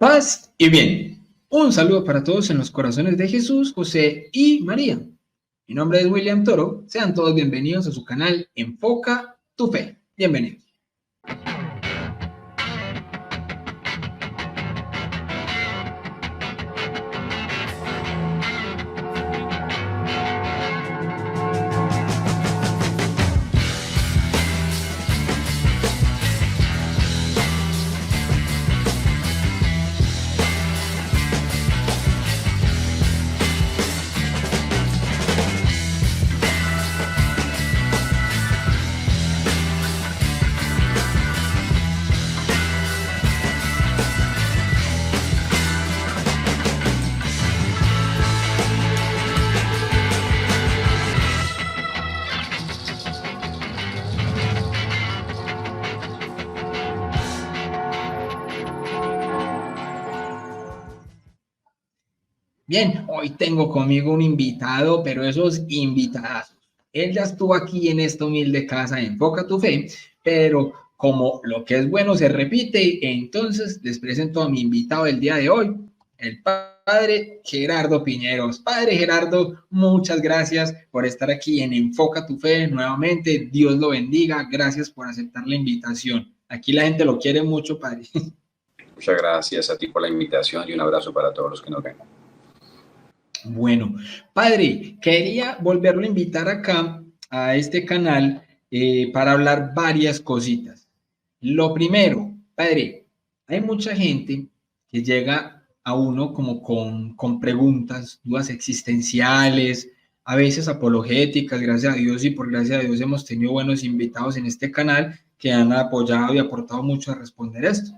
Paz y bien. Un saludo para todos en los corazones de Jesús, José y María. Mi nombre es William Toro. Sean todos bienvenidos a su canal Enfoca tu Fe. Bienvenidos. Bien, hoy tengo conmigo un invitado, pero esos invitados. Él ya estuvo aquí en esta humilde casa Enfoca tu Fe, pero como lo que es bueno se repite, entonces les presento a mi invitado del día de hoy, el padre Gerardo Piñeros. Padre Gerardo, muchas gracias por estar aquí en Enfoca tu Fe nuevamente. Dios lo bendiga. Gracias por aceptar la invitación. Aquí la gente lo quiere mucho, padre. Muchas gracias a ti por la invitación y un abrazo para todos los que nos ven. Bueno, padre, quería volverlo a invitar acá a este canal para hablar varias cositas. Lo primero, padre, hay mucha gente que llega a uno como con preguntas, dudas existenciales, a veces apologéticas, gracias a Dios, y por gracia a Dios hemos tenido buenos invitados en este canal que han apoyado y aportado mucho a responder esto.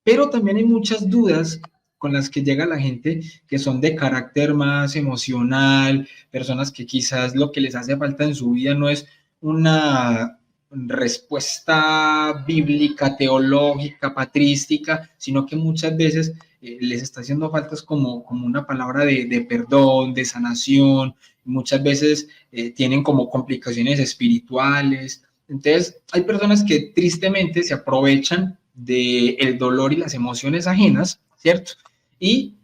Pero también hay muchas dudas con las que llega la gente que son de carácter más emocional, personas que quizás lo que les hace falta en su vida no es una respuesta bíblica, teológica, patrística, sino que muchas veces les está haciendo falta como una palabra de perdón, de sanación, muchas veces tienen como complicaciones espirituales. Entonces, hay personas que tristemente se aprovechan del dolor y las emociones ajenas, ¿cierto? Y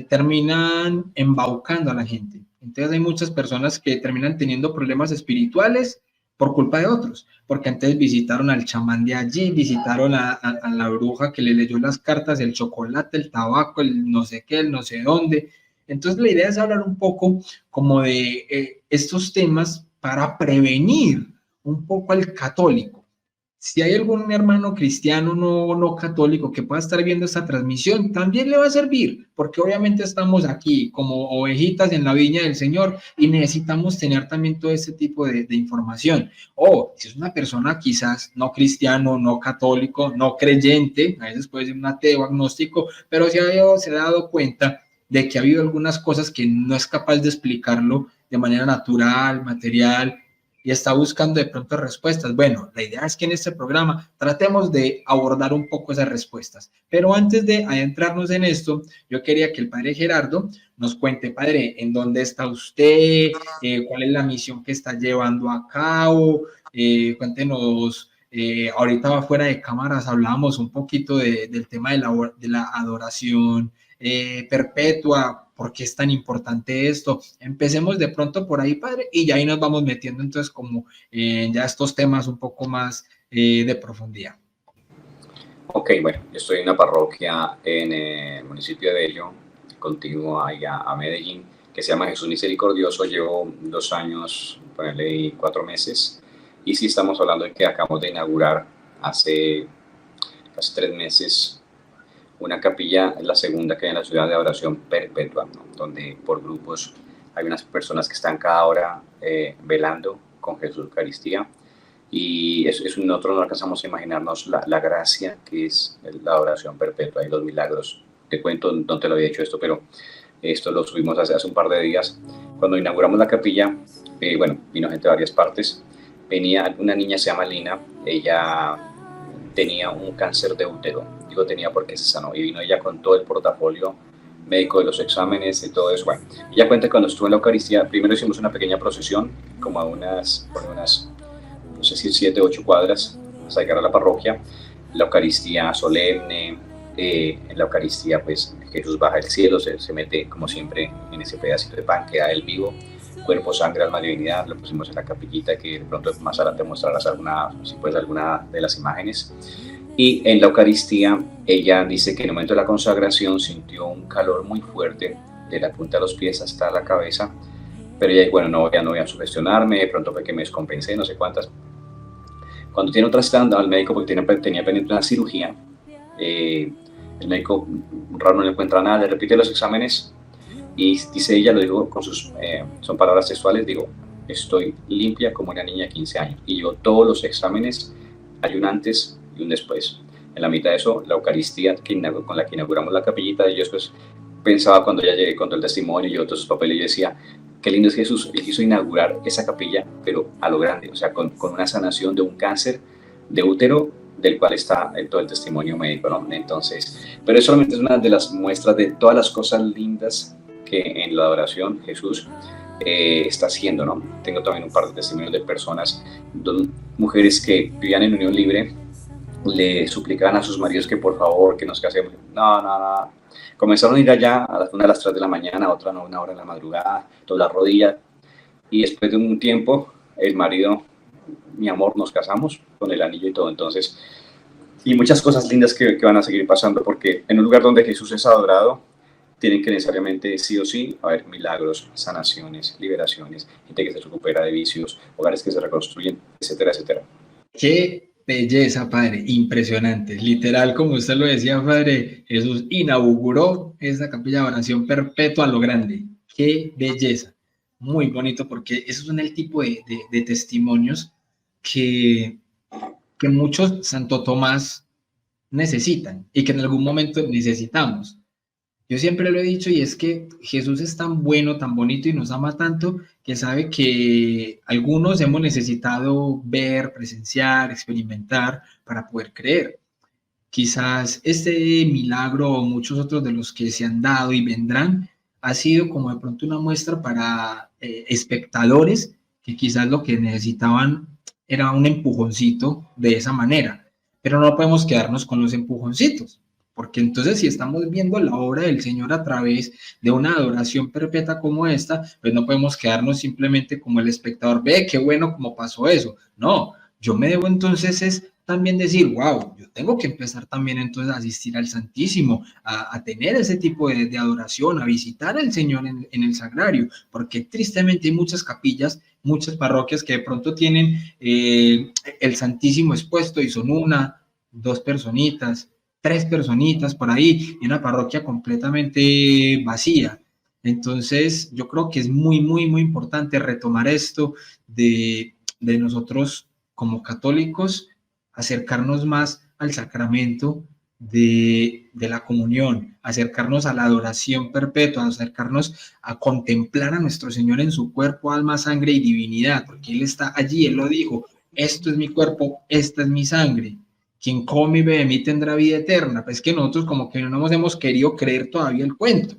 terminan embaucando a la gente. Entonces hay muchas personas que terminan teniendo problemas espirituales por culpa de otros, porque antes visitaron al chamán de allí, visitaron a la bruja que le leyó las cartas, el chocolate, el tabaco, el no sé qué, el no sé dónde. Entonces la idea es hablar un poco como de estos temas para prevenir un poco al católico. Si hay algún hermano cristiano no católico que pueda estar viendo esta transmisión, también le va a servir, porque obviamente estamos aquí como ovejitas en la viña del Señor y necesitamos tener también todo este tipo de información. O si es una persona quizás no cristiano, no católico, no creyente, a veces puede ser un ateo, agnóstico, pero se ha dado cuenta de que ha habido algunas cosas que no es capaz de explicarlo de manera natural, material, y está buscando de pronto respuestas. Bueno, la idea es que en este programa tratemos de abordar un poco esas respuestas. Pero antes de adentrarnos en esto, yo quería que el padre Gerardo nos cuente, padre, en dónde está usted, cuál es la misión que está llevando a cabo, cuéntenos. Ahorita fuera de cámaras hablábamos un poquito del tema de la adoración perpetua. ¿Por qué es tan importante esto? Empecemos de pronto por ahí, padre, y ya ahí nos vamos metiendo entonces como ya estos temas un poco más de profundidad. Ok, bueno, yo estoy en una parroquia en el municipio de Bello, contiguo allá a Medellín, que se llama Jesús Misericordioso. Llevo 2 años, ponerle 4 meses, y sí estamos hablando de que acabamos de inaugurar hace casi 3 meses una capilla, la segunda que hay en la ciudad, de adoración perpetua, ¿no? Donde por grupos hay unas personas que están cada hora velando con Jesús Eucaristía, y nosotros no alcanzamos a imaginarnos la gracia que es la adoración perpetua y los milagros. Te cuento, no te lo había dicho esto, pero esto lo subimos hace un par de días. Cuando inauguramos la capilla, bueno, vino gente de varias partes. Venía una niña, se llama Lina, ella tenía un cáncer de útero. Digo tenía porque se sanó, y vino ella con todo el portafolio médico de los exámenes y todo eso. Bueno, ella cuenta que cuando estuvo en la Eucaristía, primero hicimos una pequeña procesión, como a unas no sé si 7 o 8 cuadras, hasta llegar a la parroquia. La Eucaristía solemne, en la Eucaristía, pues Jesús baja del cielo, se mete como siempre en ese pedacito de pan, queda él vivo, cuerpo, sangre, alma, divinidad. Lo pusimos en la capillita, que de pronto más adelante mostrarás alguna, si puedes, alguna de las imágenes. Y en la Eucaristía ella dice que en el momento de la consagración sintió un calor muy fuerte de la punta de los pies hasta la cabeza, pero ella, bueno, no, ya no voy a sugestionarme, de pronto fue que me descompensé, no sé cuántas. Cuando tiene otra stand al médico porque tenía pendiente una cirugía, el médico raro no le encuentra nada, le repite los exámenes y dice ella, lo digo con sus, son palabras textuales, digo, estoy limpia como una niña de 15 años. Y yo todos los exámenes, hay un antes y un después. En la mitad de eso, la Eucaristía con la que inauguramos la capillita, y yo después pensaba cuando ya llegué con todo el testimonio y yo todos sus papeles, yo decía, qué lindo es Jesús, él quiso inaugurar esa capilla, pero a lo grande, o sea, con una sanación de un cáncer de útero, del cual está todo el testimonio médico, ¿no? Entonces, pero eso solamente es una de las muestras de todas las cosas lindas que en la adoración Jesús está haciendo, ¿no? Tengo también un par de testimonios de personas, mujeres que vivían en unión libre, le suplicaban a sus maridos que por favor, que nos casemos. No, no, no. Comenzaron a ir allá a las 1 de las 3 de la mañana, otra no, 1 hora de la madrugada, todas las rodillas, y después de un tiempo, el marido, mi amor, nos casamos con el anillo y todo. Entonces, y muchas cosas lindas que van a seguir pasando, porque en un lugar donde Jesús es adorado, tienen que necesariamente, sí o sí, haber milagros, sanaciones, liberaciones, gente que se recupera de vicios, hogares que se reconstruyen, etcétera, etcétera. Qué belleza, padre, impresionante. Literal, como usted lo decía, padre, Jesús inauguró esa capilla de oración perpetua a lo grande. Qué belleza. Muy bonito, porque esos son el tipo de testimonios que, que muchos Santo Tomás necesitan y que en algún momento necesitamos. Yo siempre lo he dicho y es que Jesús es tan bueno, tan bonito y nos ama tanto que sabe que algunos hemos necesitado ver, presenciar, experimentar para poder creer. Quizás este milagro o muchos otros de los que se han dado y vendrán ha sido como de pronto una muestra para espectadores que quizás lo que necesitaban era un empujoncito de esa manera, pero no podemos quedarnos con los empujoncitos, porque entonces si estamos viendo la obra del Señor a través de una adoración perpetua como esta, pues no podemos quedarnos simplemente como el espectador, ve qué bueno como pasó eso. No, yo me debo entonces es también decir, wow, yo tengo que empezar también entonces a asistir al Santísimo, a tener ese tipo de adoración, a visitar al Señor en el sagrario, porque tristemente hay muchas capillas, muchas parroquias que de pronto tienen el Santísimo expuesto y son una, dos personitas, tres personitas por ahí, y una parroquia completamente vacía. Entonces, yo creo que es muy, muy, muy importante retomar esto de nosotros como católicos, acercarnos más al sacramento de la comunión, acercarnos a la adoración perpetua, acercarnos a contemplar a nuestro Señor en su cuerpo, alma, sangre y divinidad, porque Él está allí, Él lo dijo, esto es mi cuerpo, esta es mi sangre. Quien come y bebe de mí tendrá vida eterna. Pues que nosotros como que no nos hemos querido creer todavía el cuento.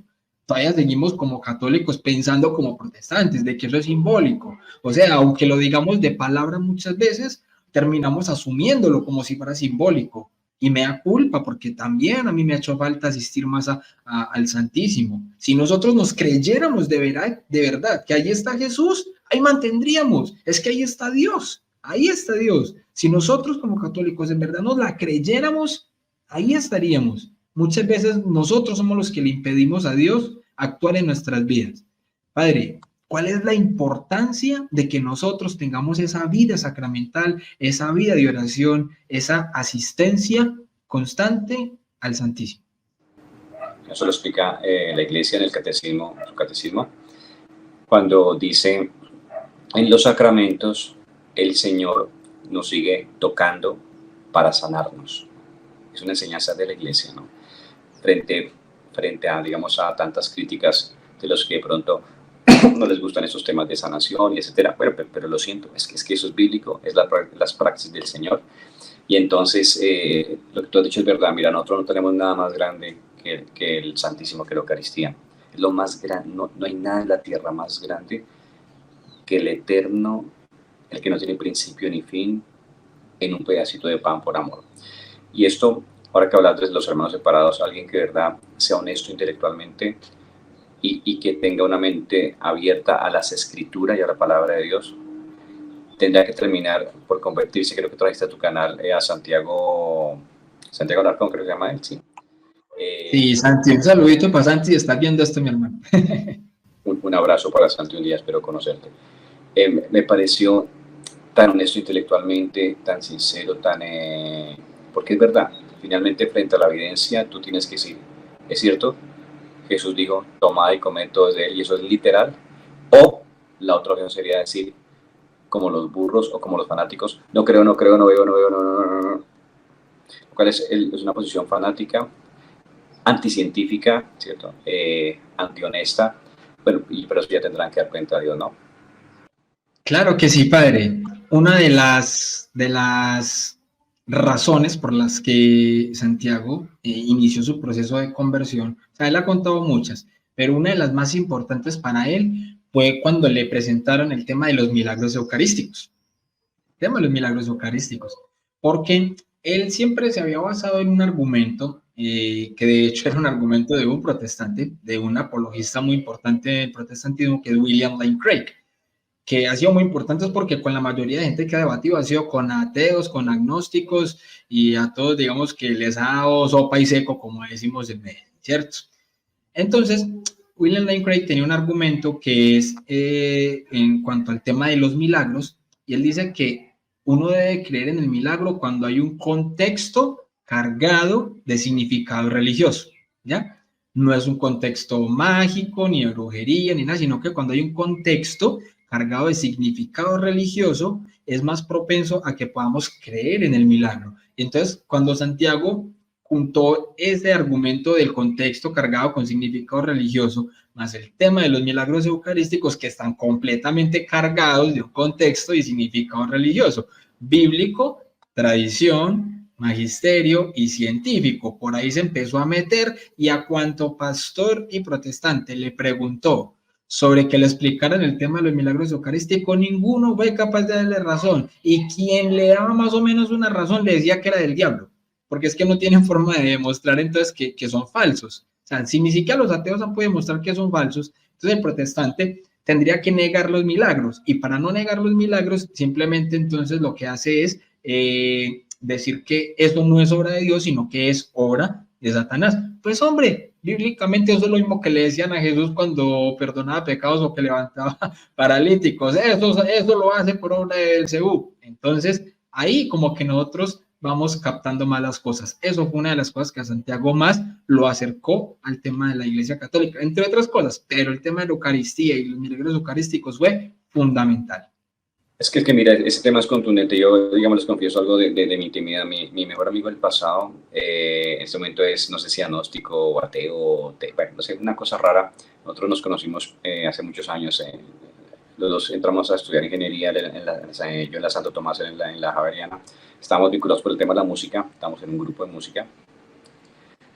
Todavía seguimos como católicos pensando como protestantes, de que eso es simbólico. O sea, aunque lo digamos de palabra muchas veces, terminamos asumiéndolo como si fuera simbólico. Y me da culpa porque también a mí me ha hecho falta asistir más al Santísimo. Si nosotros nos creyéramos de verdad que ahí está Jesús, ahí mantendríamos. Es que ahí está Dios. Ahí está Dios. Si nosotros como católicos en verdad nos la creyéramos, ahí estaríamos. Muchas veces nosotros somos los que le impedimos a Dios actuar en nuestras vidas. Padre, ¿cuál es la importancia de que nosotros tengamos esa vida sacramental, esa vida de oración, esa asistencia constante al Santísimo? Eso lo explica la Iglesia en el catecismo, su catecismo, cuando dice, en los sacramentos el Señor nos sigue tocando para sanarnos. Es una enseñanza de la Iglesia, ¿no? Frente a, digamos, a tantas críticas de los que de pronto no les gustan esos temas de sanación y etcétera, pero lo siento, es que eso es bíblico, es las praxis del Señor. Y entonces, lo que tú has dicho es verdad, mira, nosotros no tenemos nada más grande que el Santísimo, que la Eucaristía. Es lo más grande, no hay nada en la tierra más grande que el Eterno, el que no tiene principio ni fin, en un pedacito de pan por amor. Y esto, ahora que hablas de los hermanos separados, alguien que de verdad sea honesto intelectualmente y que tenga una mente abierta a las escrituras y a la palabra de Dios, tendría que terminar por convertirse. Creo que trajiste a tu canal a Santiago Alarcón, creo que se llama él, sí. Sí, Santi, un saludito para Santi, estás viendo esto, mi hermano. Un abrazo para Santi, un día espero conocerte. Me pareció tan honesto intelectualmente, tan sincero, porque es verdad, finalmente frente a la evidencia tú tienes que decir, es cierto, Jesús dijo, tomad y comed todo de él, y eso es literal, o la otra opción sería decir, como los burros o como los fanáticos, no creo, no creo, no veo, no veo, no, no, no, no. Lo cual es una posición fanática, anticientífica, ¿cierto? Antihonesta, bueno, pero eso ya tendrán que dar cuenta a Dios, ¿no? Claro que sí, padre. Una de las razones por las que Santiago inició su proceso de conversión, o sea, él ha contado muchas, pero una de las más importantes para él fue cuando le presentaron el tema de los milagros eucarísticos. El tema de los milagros eucarísticos, porque él siempre se había basado en un argumento, que de hecho era un argumento de un protestante, de un apologista muy importante del protestantismo, que es William Lane Craig, que ha sido muy importante porque con la mayoría de gente que ha debatido ha sido con ateos, con agnósticos y a todos, digamos, que les ha dado sopa y seco, como decimos en Medellín, ¿cierto? Entonces, William Lane Craig tenía un argumento que es en cuanto al tema de los milagros, y él dice que uno debe creer en el milagro cuando hay un contexto cargado de significado religioso, ¿ya? No es un contexto mágico, ni de brujería, ni nada, sino que cuando hay un contexto cargado de significado religioso, es más propenso a que podamos creer en el milagro. Y entonces, cuando Santiago juntó ese argumento del contexto cargado con significado religioso, más el tema de los milagros eucarísticos que están completamente cargados de un contexto y significado religioso, bíblico, tradición, magisterio y científico. Por ahí se empezó a meter y a cuanto pastor y protestante le preguntó sobre que le explicaran el tema de los milagros eucarísticos, ninguno fue capaz de darle razón. Y quien le daba más o menos una razón le decía que era del diablo, porque es que no tienen forma de demostrar entonces que son falsos. O sea, si ni siquiera los ateos han podido demostrar que son falsos, entonces el protestante tendría que negar los milagros. Y para no negar los milagros, simplemente entonces lo que hace es decir que eso no es obra de Dios, sino que es obra de Satanás. Pues hombre, bíblicamente eso es lo mismo que le decían a Jesús cuando perdonaba pecados o que levantaba paralíticos. Eso lo hace por obra del Belzebú. Entonces, ahí como que nosotros vamos captando malas cosas. Eso fue una de las cosas que a Santiago más lo acercó al tema de la Iglesia Católica, entre otras cosas, pero el tema de la Eucaristía y los milagros eucarísticos fue fundamental. Es que mira, ese tema es contundente. Yo, digamos, les confieso algo de mi intimidad. Mi mejor amigo del pasado, en este momento es, no sé si agnóstico o ateo, bueno, no sé, una cosa rara. Nosotros nos conocimos hace muchos años. Los dos entramos a estudiar ingeniería, yo en la Santo Tomás, en la Javeriana. Estábamos vinculados por el tema de la música, estábamos en un grupo de música.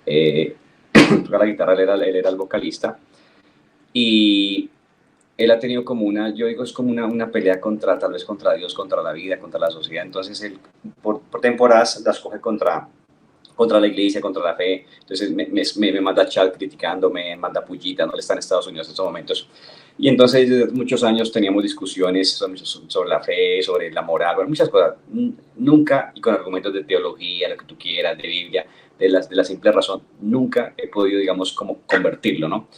Toca la guitarra, él era el vocalista. Y él ha tenido como yo digo, es como una pelea tal vez contra Dios, contra la vida, contra la sociedad. Entonces él por temporadas las coge contra la iglesia, contra la fe. Entonces me manda chat criticándome, me manda pullita, no le está en Estados Unidos en estos momentos. Y entonces desde muchos años teníamos discusiones sobre la fe, sobre la moral, bueno, muchas cosas. Nunca, y con argumentos de teología, lo que tú quieras, de Biblia, de la simple razón, nunca he podido, digamos, como convertirlo, ¿no?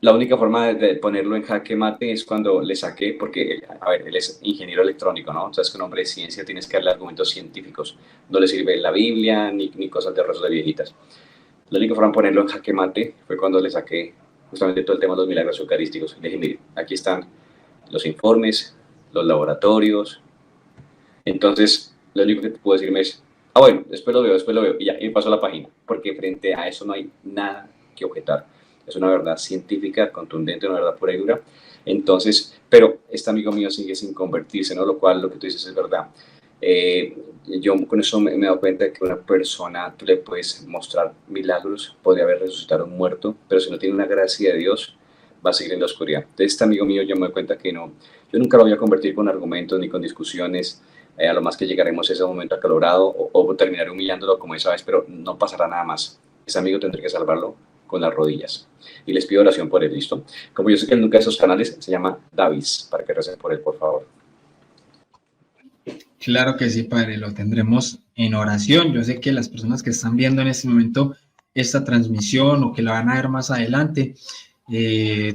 La única forma de ponerlo en jaque mate es cuando le saqué, porque, a ver, él es ingeniero electrónico, ¿no? O sea, es que un hombre de ciencia tienes que darle argumentos científicos. No le sirve la Biblia ni cosas de rezos de viejitas. La única forma de ponerlo en jaque mate fue cuando le saqué justamente todo el tema de los milagros eucarísticos. Le dije, mire, aquí están los informes, los laboratorios. Entonces, lo único que te puedo decirme es, bueno, después lo veo, y ya, y me paso a la página, porque frente a eso no hay nada que objetar. Es una verdad científica, contundente, una verdad pura y dura. Entonces, pero este amigo mío sigue sin convertirse, ¿no? Lo cual, lo que tú dices es verdad. Yo con eso me he dado cuenta de que una persona, tú le puedes mostrar milagros, podría haber resucitado a un muerto, pero si no tiene una gracia de Dios, va a seguir en la oscuridad. De este amigo mío yo me doy cuenta que no, yo nunca lo voy a convertir con argumentos ni con discusiones. A lo más que llegaremos a ese momento acalorado o terminaré humillándolo como esa vez, pero no pasará nada más. Ese amigo tendré que salvarlo con las rodillas. Y les pido oración por él, ¿listo? Como yo sé que él nunca de esos canales, se llama Davis, para que recen por él, por favor. Claro que sí, Padre, lo tendremos en oración. Yo sé que las personas que están viendo en este momento esta transmisión o que la van a ver más adelante,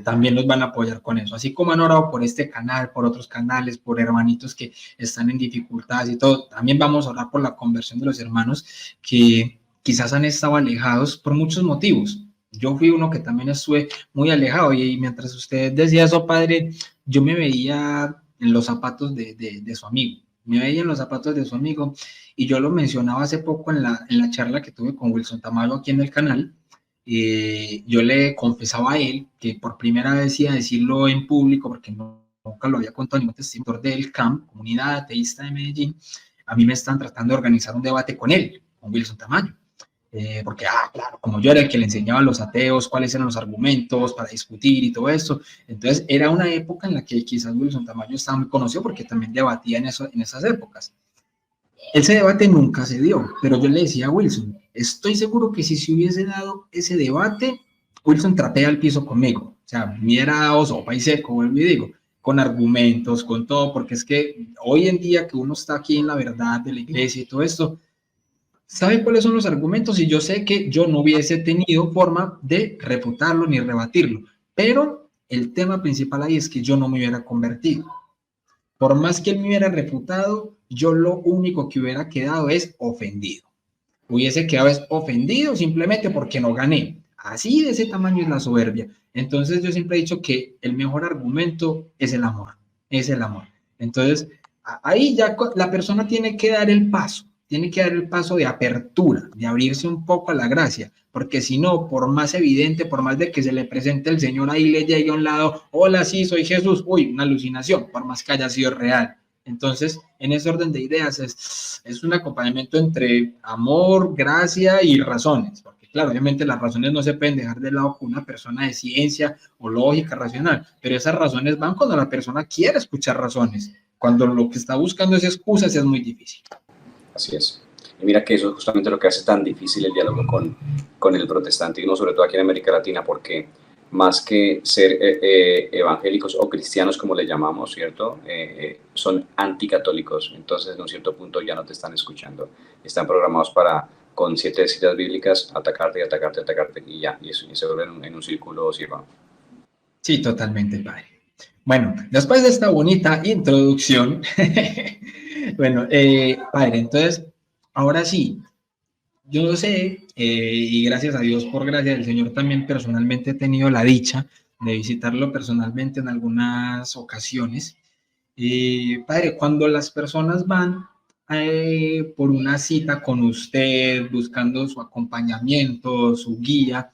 también nos van a apoyar con eso. Así como han orado por este canal, por otros canales, por hermanitos que están en dificultades y todo, también vamos a orar por la conversión de los hermanos que quizás han estado alejados por muchos motivos. Yo fui uno que también estuve muy alejado y mientras usted decía eso, Padre, yo me veía en los zapatos de su amigo. Me veía en los zapatos de su amigo y yo lo mencionaba hace poco en la charla que tuve con Wilson Tamayo aquí en el canal. Yo le confesaba a él que por primera vez iba a decirlo en público porque nunca lo había contado ningún testimonio del CAMP, Comunidad Ateísta de Medellín. A mí me están tratando de organizar un debate con él, con Wilson Tamayo. Porque, claro, como yo era el que le enseñaba a los ateos cuáles eran los argumentos para discutir y todo esto, entonces era una época en la que quizás Wilson Tamayo estaba muy conocido porque también debatía en esas épocas. Ese debate nunca se dio, pero yo le decía a Wilson, estoy seguro que si se hubiese dado ese debate, Wilson trapea el piso conmigo, o sea, mira sopa y seco, vuelvo y digo, con argumentos, con todo, porque es que hoy en día que uno está aquí en la verdad de la iglesia y todo esto, sabe cuáles son los argumentos y yo sé que yo no hubiese tenido forma de refutarlo ni rebatirlo, pero el tema principal ahí es que yo no me hubiera convertido. Por más que él me hubiera refutado, yo lo único que hubiera quedado es ofendido. Hubiese quedado es ofendido simplemente porque no gané. Así de ese tamaño es la soberbia. Entonces yo siempre he dicho que el mejor argumento es el amor. Es el amor. Entonces ahí ya la persona tiene que dar el paso de apertura, de abrirse un poco a la gracia, porque si no, por más evidente, por más de que se le presente el Señor ahí, le llegue a un lado, hola, sí, soy Jesús, uy, una alucinación, por más que haya sido real. Entonces, en ese orden de ideas es un acompañamiento entre amor, gracia y razones, porque claro, obviamente las razones no se pueden dejar de lado con una persona de ciencia o lógica racional, pero esas razones van cuando la persona quiere escuchar razones. Cuando lo que está buscando es excusas, es muy difícil. Así es. Y mira que eso es justamente lo que hace tan difícil el diálogo con el protestantismo, sobre todo aquí en América Latina, porque más que ser evangélicos o cristianos, como le llamamos, ¿cierto? Son anticatólicos. Entonces, en un cierto punto ya no te están escuchando. Están programados para, con 7 citas bíblicas, atacarte y atacarte, atacarte, y ya. Y se vuelven en un círculo ciego. Sí, totalmente, padre. Bueno, después de esta bonita introducción, bueno, padre, entonces, ahora sí, yo sé, y gracias a Dios, por gracia del Señor, también personalmente he tenido la dicha de visitarlo personalmente en algunas ocasiones. Padre, cuando las personas van por una cita con usted, buscando su acompañamiento, su guía,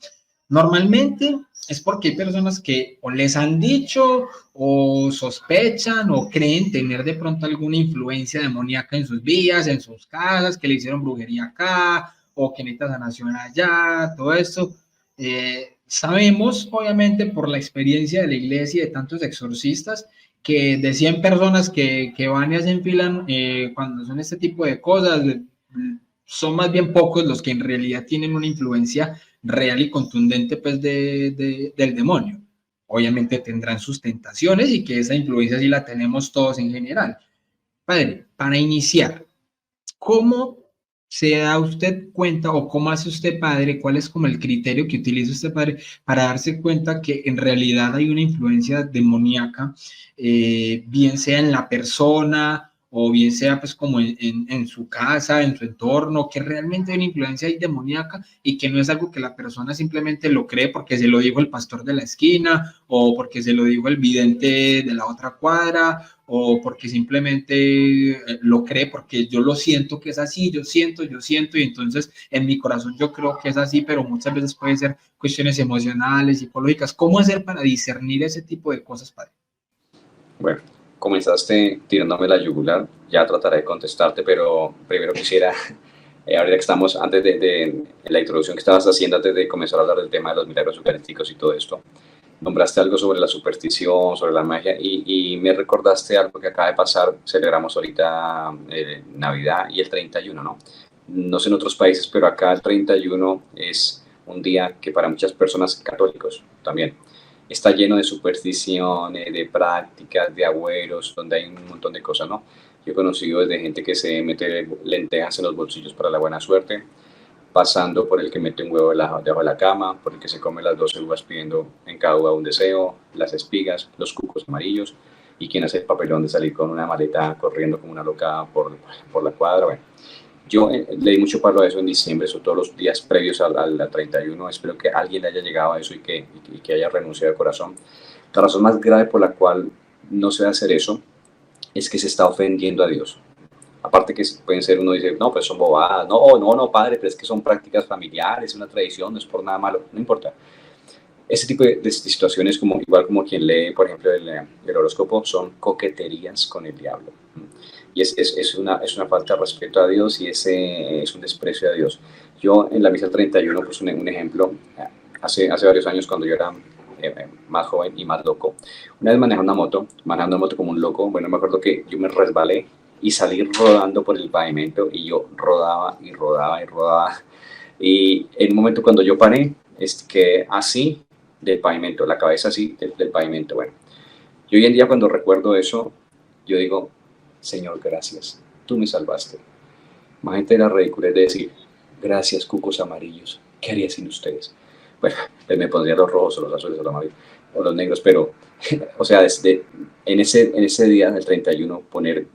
normalmente es porque hay personas que o les han dicho o sospechan o creen tener de pronto alguna influencia demoníaca en sus vidas, en sus casas, que le hicieron brujería acá o que necesita sanación allá, todo esto. Sabemos, obviamente, por la experiencia de la iglesia y de tantos exorcistas, que de 100 personas que van y hacen fila cuando son este tipo de cosas, son más bien pocos los que en realidad tienen una influencia real y contundente pues del demonio. Obviamente tendrán sus tentaciones y que esa influencia sí la tenemos todos en general. Padre, para iniciar, ¿cómo se da usted cuenta o cómo hace usted, padre, cuál es como el criterio que utiliza usted, padre, para darse cuenta que en realidad hay una influencia demoníaca, bien sea en la persona o bien sea pues como en su casa, en su entorno, que realmente hay una influencia ahí demoníaca y que no es algo que la persona simplemente lo cree porque se lo dijo el pastor de la esquina o porque se lo dijo el vidente de la otra cuadra o porque simplemente lo cree porque yo lo siento que es así, yo siento, y entonces en mi corazón yo creo que es así, pero muchas veces puede ser cuestiones emocionales, psicológicas. ¿Cómo hacer para discernir ese tipo de cosas, padre? Bueno, comenzaste tirándome la yugular, ya trataré de contestarte, pero primero quisiera, ahorita que estamos, antes de la introducción que estabas haciendo, antes de comenzar a hablar del tema de los milagros eucarísticos y todo esto, nombraste algo sobre la superstición, sobre la magia, y me recordaste algo que acaba de pasar. Celebramos ahorita Navidad y el 31, ¿no? No sé en otros países, pero acá el 31 es un día que para muchas personas católicos también está lleno de supersticiones, de prácticas, de agüeros, donde hay un montón de cosas, ¿no? Yo he conocido desde gente que se mete lentejas en los bolsillos para la buena suerte, pasando por el que mete un huevo debajo de la cama, por el que se come las 12 uvas pidiendo en cada uva un deseo, las espigas, los cucos amarillos, y quien hace el papelón de salir con una maleta corriendo como una loca por la cuadra. Bueno, yo le di mucho palo a eso en diciembre, sobre todos los días previos al 31. Espero que alguien le haya llegado a eso y que haya renunciado de corazón. La razón más grave por la cual no se debe hacer eso es que se está ofendiendo a Dios. Aparte que pueden ser, uno dice, no, pues son bobadas, no, padre, pero es que son prácticas familiares, es una tradición, no es por nada malo, no importa. Ese tipo de situaciones, como, igual como quien lee, por ejemplo, el horóscopo, son coqueterías con el diablo. Y es una falta de respeto a Dios y es un desprecio a Dios. Yo en la misa 31 puse un ejemplo, hace varios años cuando yo era más joven y más loco. Una vez manejando una moto como un loco. Bueno, me acuerdo que yo me resbalé y salí rodando por el pavimento y yo rodaba y rodaba y rodaba. Y en un momento cuando yo paré, quedé así del pavimento, la cabeza así del pavimento. Bueno, yo hoy en día cuando recuerdo eso, yo digo, Señor, gracias, tú me salvaste. Más gente de la ridiculez de decir, gracias, cucos amarillos, ¿qué haría sin ustedes? Bueno, me pondría los rojos o los azules o los amarillos o los negros, pero, o sea, en ese día del 31, poner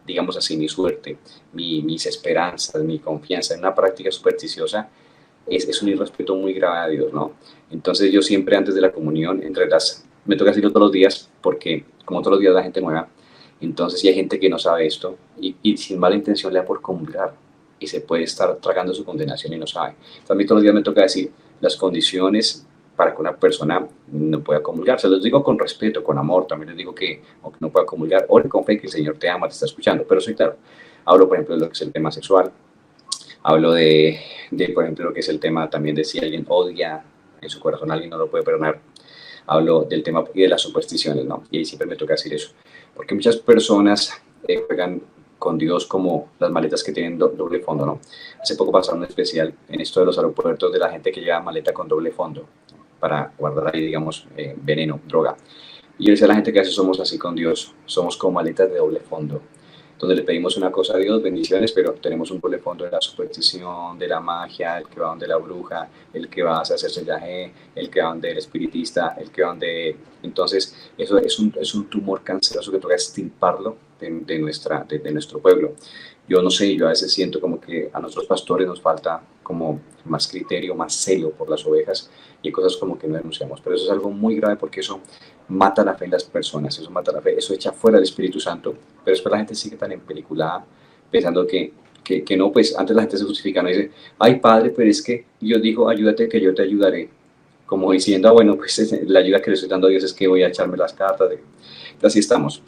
digamos así, mi suerte, mis esperanzas, mi confianza en una práctica supersticiosa, es un irrespeto muy grave a Dios, ¿no? Entonces yo siempre antes de la comunión, me toca decirlo todos los días, porque como todos los días la gente nueva, entonces si hay gente que no sabe esto y sin mala intención le da por comulgar y se puede estar tragando su condenación y no sabe. También todos los días me toca decir las condiciones para que una persona no pueda comulgar. Se los digo con respeto, con amor. También les digo que, aunque no pueda comulgar, ore con fe que el Señor te ama, te está escuchando. Pero soy claro, hablo, por ejemplo, de lo que es el tema sexual. Hablo por ejemplo, lo que es el tema también de si alguien odia en su corazón, alguien no lo puede perdonar. Hablo del tema y de las supersticiones, ¿no? Y ahí siempre me toca decir eso. Porque muchas personas juegan con Dios como las maletas que tienen doble fondo, ¿no? Hace poco pasaron un especial en esto de los aeropuertos de la gente que lleva maleta con doble fondo para guardar ahí, digamos, veneno, droga. Y yo decía a la gente que a veces somos así con Dios, somos como maletas de doble fondo, donde le pedimos una cosa a Dios, bendiciones, pero tenemos un doble fondo de la superstición, de la magia, el que va donde la bruja, el que va a hacerse viaje, el que va donde el espiritista, el que va donde... Entonces, eso es un tumor canceroso que toca extirparlo de nuestro pueblo. Yo no sé, yo a veces siento como que a nuestros pastores nos falta como más criterio, más celo por las ovejas y cosas como que no denunciamos. Pero eso es algo muy grave porque eso mata la fe en las personas, eso mata la fe, eso echa fuera el Espíritu Santo, pero después la gente sigue tan empeliculada pensando que no, pues antes la gente se justifica, no dice, ay padre, pero es que Dios dijo, ayúdate que yo te ayudaré, como diciendo, bueno, pues la ayuda que le estoy dando a Dios es que voy a echarme las cartas, así estamos.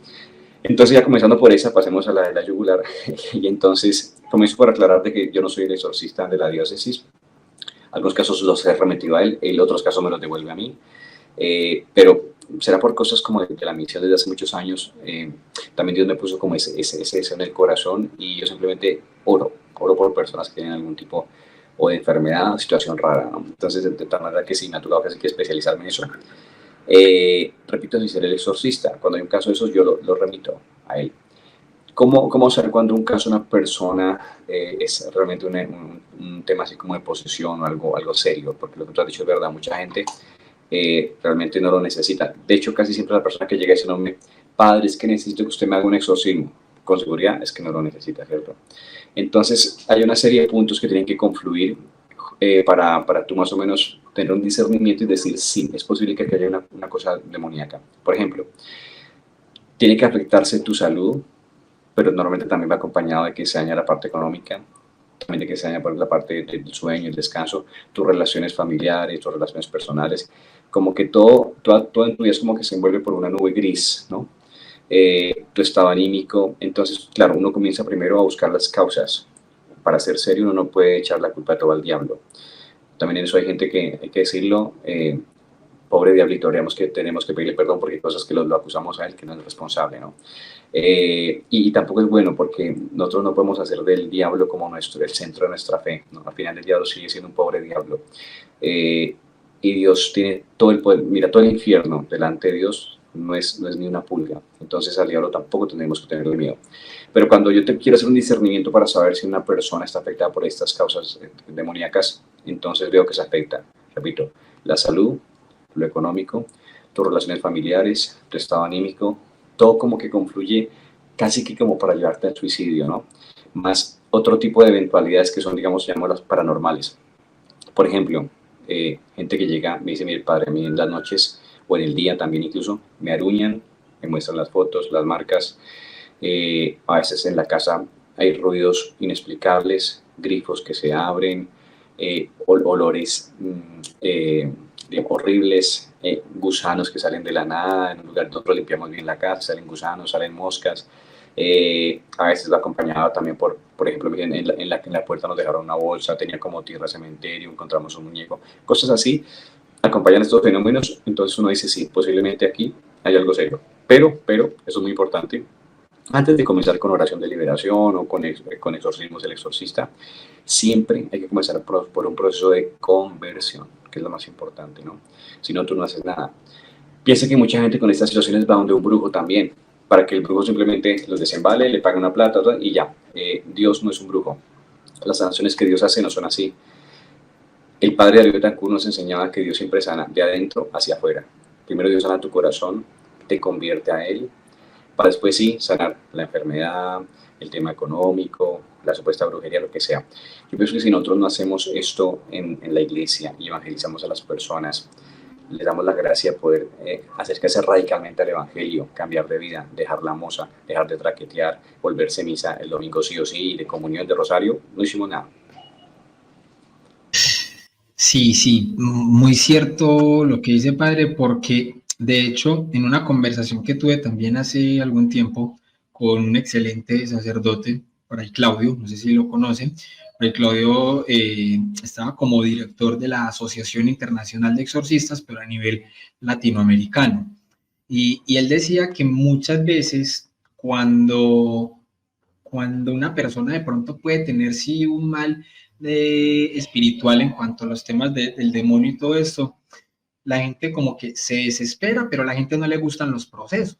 Entonces ya comenzando por esa, pasemos a la de la yugular, y entonces comienzo por aclarar de que yo no soy el exorcista de la diócesis, algunos casos los he remitido a él, en otros casos me los devuelve a mí, pero será por cosas como de la misión desde hace muchos años. También Dios me puso como ese deseo en el corazón y yo simplemente oro por personas que tienen algún tipo o de enfermedad o situación rara, ¿no? Entonces, de tal manera que sí, me ha tocado casi que especializarme en eso. Repito, sin ser el exorcista, cuando hay un caso de esos, yo lo remito a él. ¿Cómo saber cuando un caso de una persona es realmente un tema así como de posesión o algo serio? Porque lo que tú has dicho es verdad, mucha gente realmente no lo necesita. De hecho, casi siempre la persona que llega y dice, no, padre, es que necesito que usted me haga un exorcismo. Con seguridad es que no lo necesita, ¿cierto? Entonces, hay una serie de puntos que tienen que confluir para tú más o menos tener un discernimiento y decir, sí, es posible que haya una cosa demoníaca. Por ejemplo, tiene que afectarse tu salud, pero normalmente también va acompañado de que se daña la parte económica, también de que se daña por la parte del sueño, el descanso, tus relaciones familiares, tus relaciones personales, como que todo en tu vida es como que se envuelve por una nube gris, ¿no? Tu estado anímico. Entonces, claro, uno comienza primero a buscar las causas. Para ser serio, uno no puede echar la culpa de todo al diablo. También en eso hay gente que, hay que decirlo, pobre diablito, habríamos que tenemos que pedirle perdón porque hay cosas que lo acusamos a él que no es responsable, ¿no? Y tampoco es bueno porque nosotros no podemos hacer del diablo como el centro de nuestra fe, ¿no? Al final el diablo sigue siendo un pobre diablo. Eh, y Dios tiene todo el poder, mira, todo el infierno delante de Dios no es ni una pulga, entonces al diablo tampoco tenemos que tenerle miedo. Pero cuando yo te quiero hacer un discernimiento para saber si una persona está afectada por estas causas demoníacas, entonces veo que se afecta, repito, la salud, lo económico, tus relaciones familiares, tu estado anímico, todo como que confluye casi que como para llevarte al suicidio, ¿no? Más otro tipo de eventualidades que son, digamos, llamémoslas paranormales. Por ejemplo, gente que llega, me dice, mire, padre, a mí en las noches o en el día también incluso, me aruñan, me muestran las fotos, las marcas, a veces en la casa hay ruidos inexplicables, grifos que se abren, olores horribles, gusanos que salen de la nada, en un lugar nosotros limpiamos bien la casa, salen gusanos, salen moscas. A veces va acompañado también por ejemplo, en la puerta nos dejaron una bolsa, tenía como tierra cementerio, encontramos un muñeco, cosas así, acompañan estos fenómenos, entonces uno dice, sí, posiblemente aquí hay algo serio. Pero, eso es muy importante, antes de comenzar con oración de liberación o con exorcismos del exorcista, siempre hay que comenzar por un proceso de conversión, que es lo más importante, ¿no? Si no, tú no haces nada. Piensa que mucha gente con estas situaciones va donde un brujo también, para que el brujo simplemente los desembale, le pague una plata y ya. Dios no es un brujo. Las sanaciones que Dios hace no son así. El padre Darío Betancourt nos enseñaba que Dios siempre sana de adentro hacia afuera. Primero Dios sana tu corazón, te convierte a Él, para después sí sanar la enfermedad, el tema económico, la supuesta brujería, lo que sea. Yo pienso que si nosotros no hacemos esto en la iglesia y evangelizamos a las personas, les damos la gracia de poder acercarse radicalmente al evangelio, cambiar de vida, dejar la moza, dejar de traquetear, volverse misa el domingo sí o sí, de comunión, de rosario, no hicimos nada. Sí, sí, muy cierto lo que dice padre, porque de hecho en una conversación que tuve también hace algún tiempo con un excelente sacerdote, por ahí Claudio, no sé si lo conocen, por ahí Claudio estaba como director de la Asociación Internacional de Exorcistas, pero a nivel latinoamericano. Y él decía que muchas veces cuando una persona de pronto puede tener sí un mal espiritual en cuanto a los temas del demonio y todo esto, la gente como que se desespera, pero a la gente no le gustan los procesos.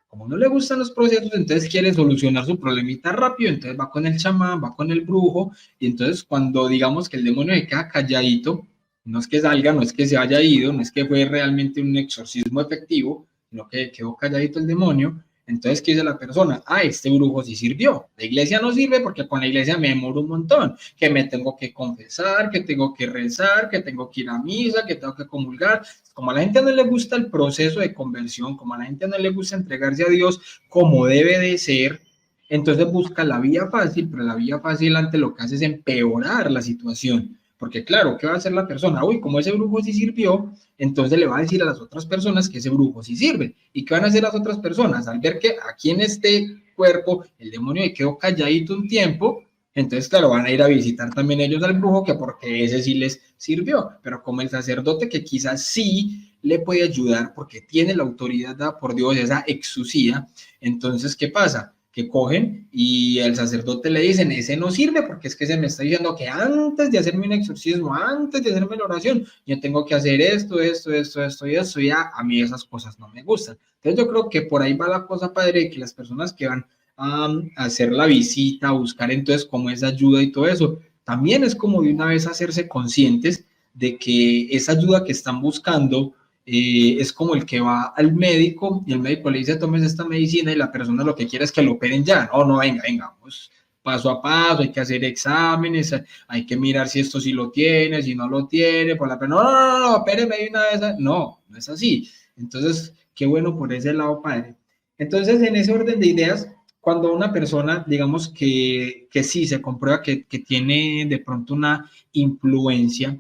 Como no le gustan los procesos, entonces quiere solucionar su problemita rápido, entonces va con el chamán, va con el brujo, y entonces cuando digamos que el demonio se queda calladito, no es que salga, no es que se haya ido, no es que fue realmente un exorcismo efectivo, sino que quedó calladito el demonio. Entonces, ¿qué dice la persona? Ah, este brujo sí sirvió. La iglesia no sirve porque con la iglesia me demoro un montón, que me tengo que confesar, que tengo que rezar, que tengo que ir a misa, que tengo que comulgar. Como a la gente no le gusta el proceso de conversión, como a la gente no le gusta entregarse a Dios como debe de ser, entonces busca la vía fácil, pero la vía fácil ante lo que hace es empeorar la situación. Porque claro, ¿qué va a hacer la persona? Uy, como ese brujo sí sirvió, entonces le va a decir a las otras personas que ese brujo sí sirve. ¿Y qué van a hacer las otras personas? Al ver que aquí en este cuerpo el demonio quedó calladito un tiempo, entonces, claro, van a ir a visitar también ellos al brujo, que porque ese sí les sirvió. Pero como el sacerdote que quizás sí le puede ayudar porque tiene la autoridad dada por Dios, esa exusía, entonces, ¿qué pasa? Que cogen y el sacerdote le dicen, ese no sirve porque es que se me está diciendo que antes de hacerme un exorcismo, antes de hacerme la oración, yo tengo que hacer esto y esto, y a mí esas cosas no me gustan. Entonces yo creo que por ahí va la cosa, padre, que las personas que van a hacer la visita, a buscar entonces como esa ayuda y todo eso, también es como de una vez hacerse conscientes de que esa ayuda que están buscando es como el que va al médico y el médico le dice, tomes esta medicina y la persona lo que quiere es que lo operen ya. No, no, venga, vamos paso a paso, hay que hacer exámenes, hay que mirar si esto sí lo tiene, si no lo tiene, por la no, no, no, no, opéreme de una vez. No, no es así. Entonces, qué bueno por ese lado, padre. Entonces, en ese orden de ideas, cuando una persona, digamos que sí se comprueba que tiene de pronto una influencia,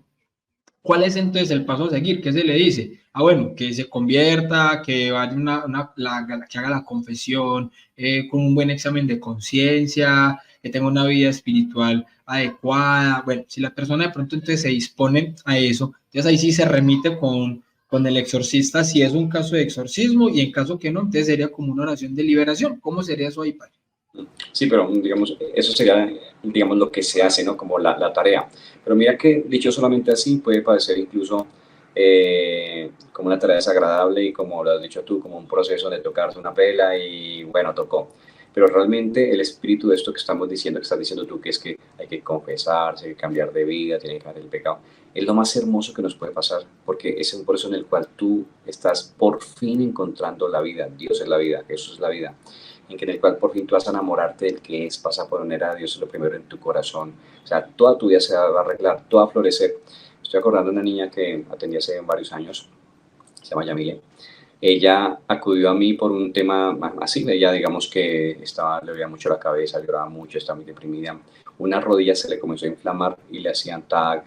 ¿cuál es entonces el paso a seguir? ¿Qué se le dice? Ah, bueno, que se convierta, que vaya que haga la confesión con un buen examen de conciencia, que tenga una vida espiritual adecuada. Bueno, si la persona de pronto entonces se dispone a eso, entonces ahí sí se remite con Con el exorcista, si es un caso de exorcismo, y en caso que no, entonces sería como una oración de liberación. ¿Cómo sería eso ahí, padre? Sí, pero digamos, eso sería, digamos, lo que se hace, ¿no? Como la tarea. Pero mira que dicho solamente así puede parecer incluso como una tarea desagradable y como lo has dicho tú, como un proceso de tocarse una pela y bueno, tocó. Pero realmente el espíritu de esto que estamos diciendo, que estás diciendo tú, que es que hay que confesarse, hay que cambiar de vida, tiene que dejar el pecado, es lo más hermoso que nos puede pasar, porque es un proceso en el cual tú estás por fin encontrando la vida. Dios es la vida, Jesús es la vida, en el cual por fin tú vas a enamorarte del que es, vas a poner a Dios lo primero en tu corazón. O sea, toda tu vida se va a arreglar, todo va a florecer. Estoy acordando de una niña que atendí hace varios años, se llama Yamile. Ella acudió a mí por un tema así, ella digamos que le dolía mucho la cabeza, lloraba mucho, estaba muy deprimida. Una rodilla se le comenzó a inflamar y le hacían TAC,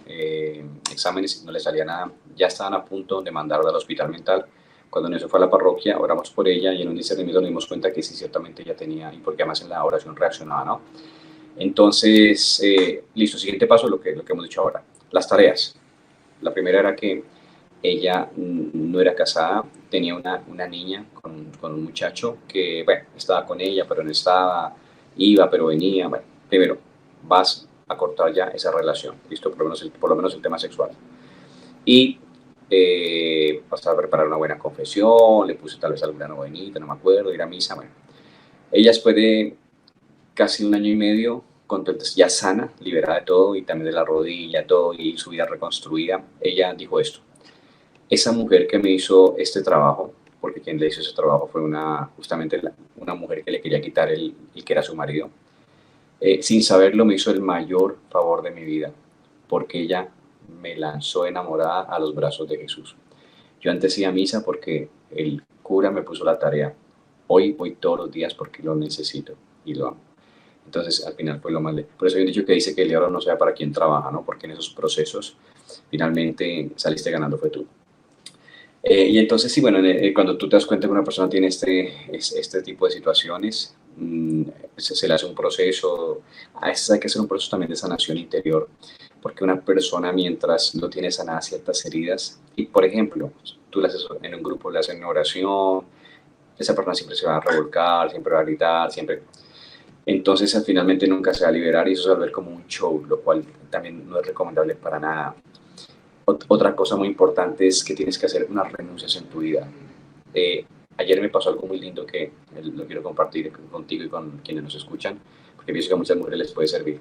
exámenes y no le salía nada. Ya estaban a punto de mandarla al hospital mental. Cuando no se fue a la parroquia, oramos por ella y en un discernimiento nos dimos cuenta que sí, ciertamente ella tenía, y porque además en la oración reaccionaba, ¿no? Entonces, listo, siguiente paso, lo que hemos dicho ahora, las tareas. La primera era que ella no era casada, tenía una niña con un muchacho que, bueno, estaba con ella, pero no estaba, iba, pero venía. Bueno, primero, vas a cortar ya esa relación, listo, por lo menos el tema sexual. Y vas a preparar una buena confesión, le puse tal vez alguna novenita, no me acuerdo, ir a misa, bueno. Ella después de casi un año y medio, ya sana, liberada de todo y también de la rodilla, todo y su vida reconstruida, ella dijo esto: esa mujer que me hizo este trabajo, porque quien le hizo ese trabajo fue justamente una mujer que le quería quitar el que era su marido, sin saberlo me hizo el mayor favor de mi vida, porque ella me lanzó enamorada a los brazos de Jesús. Yo antes iba a misa porque el cura me puso la tarea. Hoy voy todos los días porque lo necesito y lo amo. Entonces, al final fue lo más. Por eso hay un dicho que dice que el oro no sea para quien trabaja, ¿no? Porque en esos procesos, finalmente saliste ganando fue tú. Y entonces, sí, bueno, cuando tú te das cuenta que una persona tiene este tipo de situaciones, se le hace un proceso, a veces hay que hacer un proceso también de sanación interior, porque una persona mientras no tiene sanadas ciertas heridas, y por ejemplo, tú le haces en un grupo, le hacen una oración, esa persona siempre se va a revolcar, siempre va a gritar, siempre. Entonces, finalmente nunca se va a liberar y eso se va a ver como un show, lo cual también no es recomendable para nada. Otra cosa muy importante es que tienes que hacer unas renuncias en tu vida. Eh, Ayer me pasó algo muy lindo que lo quiero compartir contigo y con quienes nos escuchan, porque pienso que a muchas mujeres les puede servir.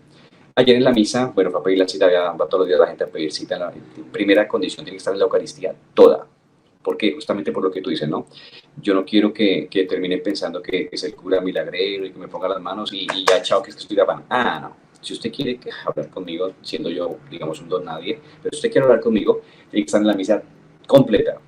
Ayer en la misa, bueno, fue a pedir la cita, va todos los días la gente a pedir cita. La primera condición tiene que estar en la Eucaristía toda, porque justamente por lo que tú dices, ¿no? Yo no quiero que termine pensando que es el cura milagrero y que me ponga las manos y ya, chao, que es que estoy grabando. Ah, no. Si usted quiere hablar conmigo, siendo yo, digamos, un don nadie, pero si usted quiere hablar conmigo, tiene que estar en la misa completa,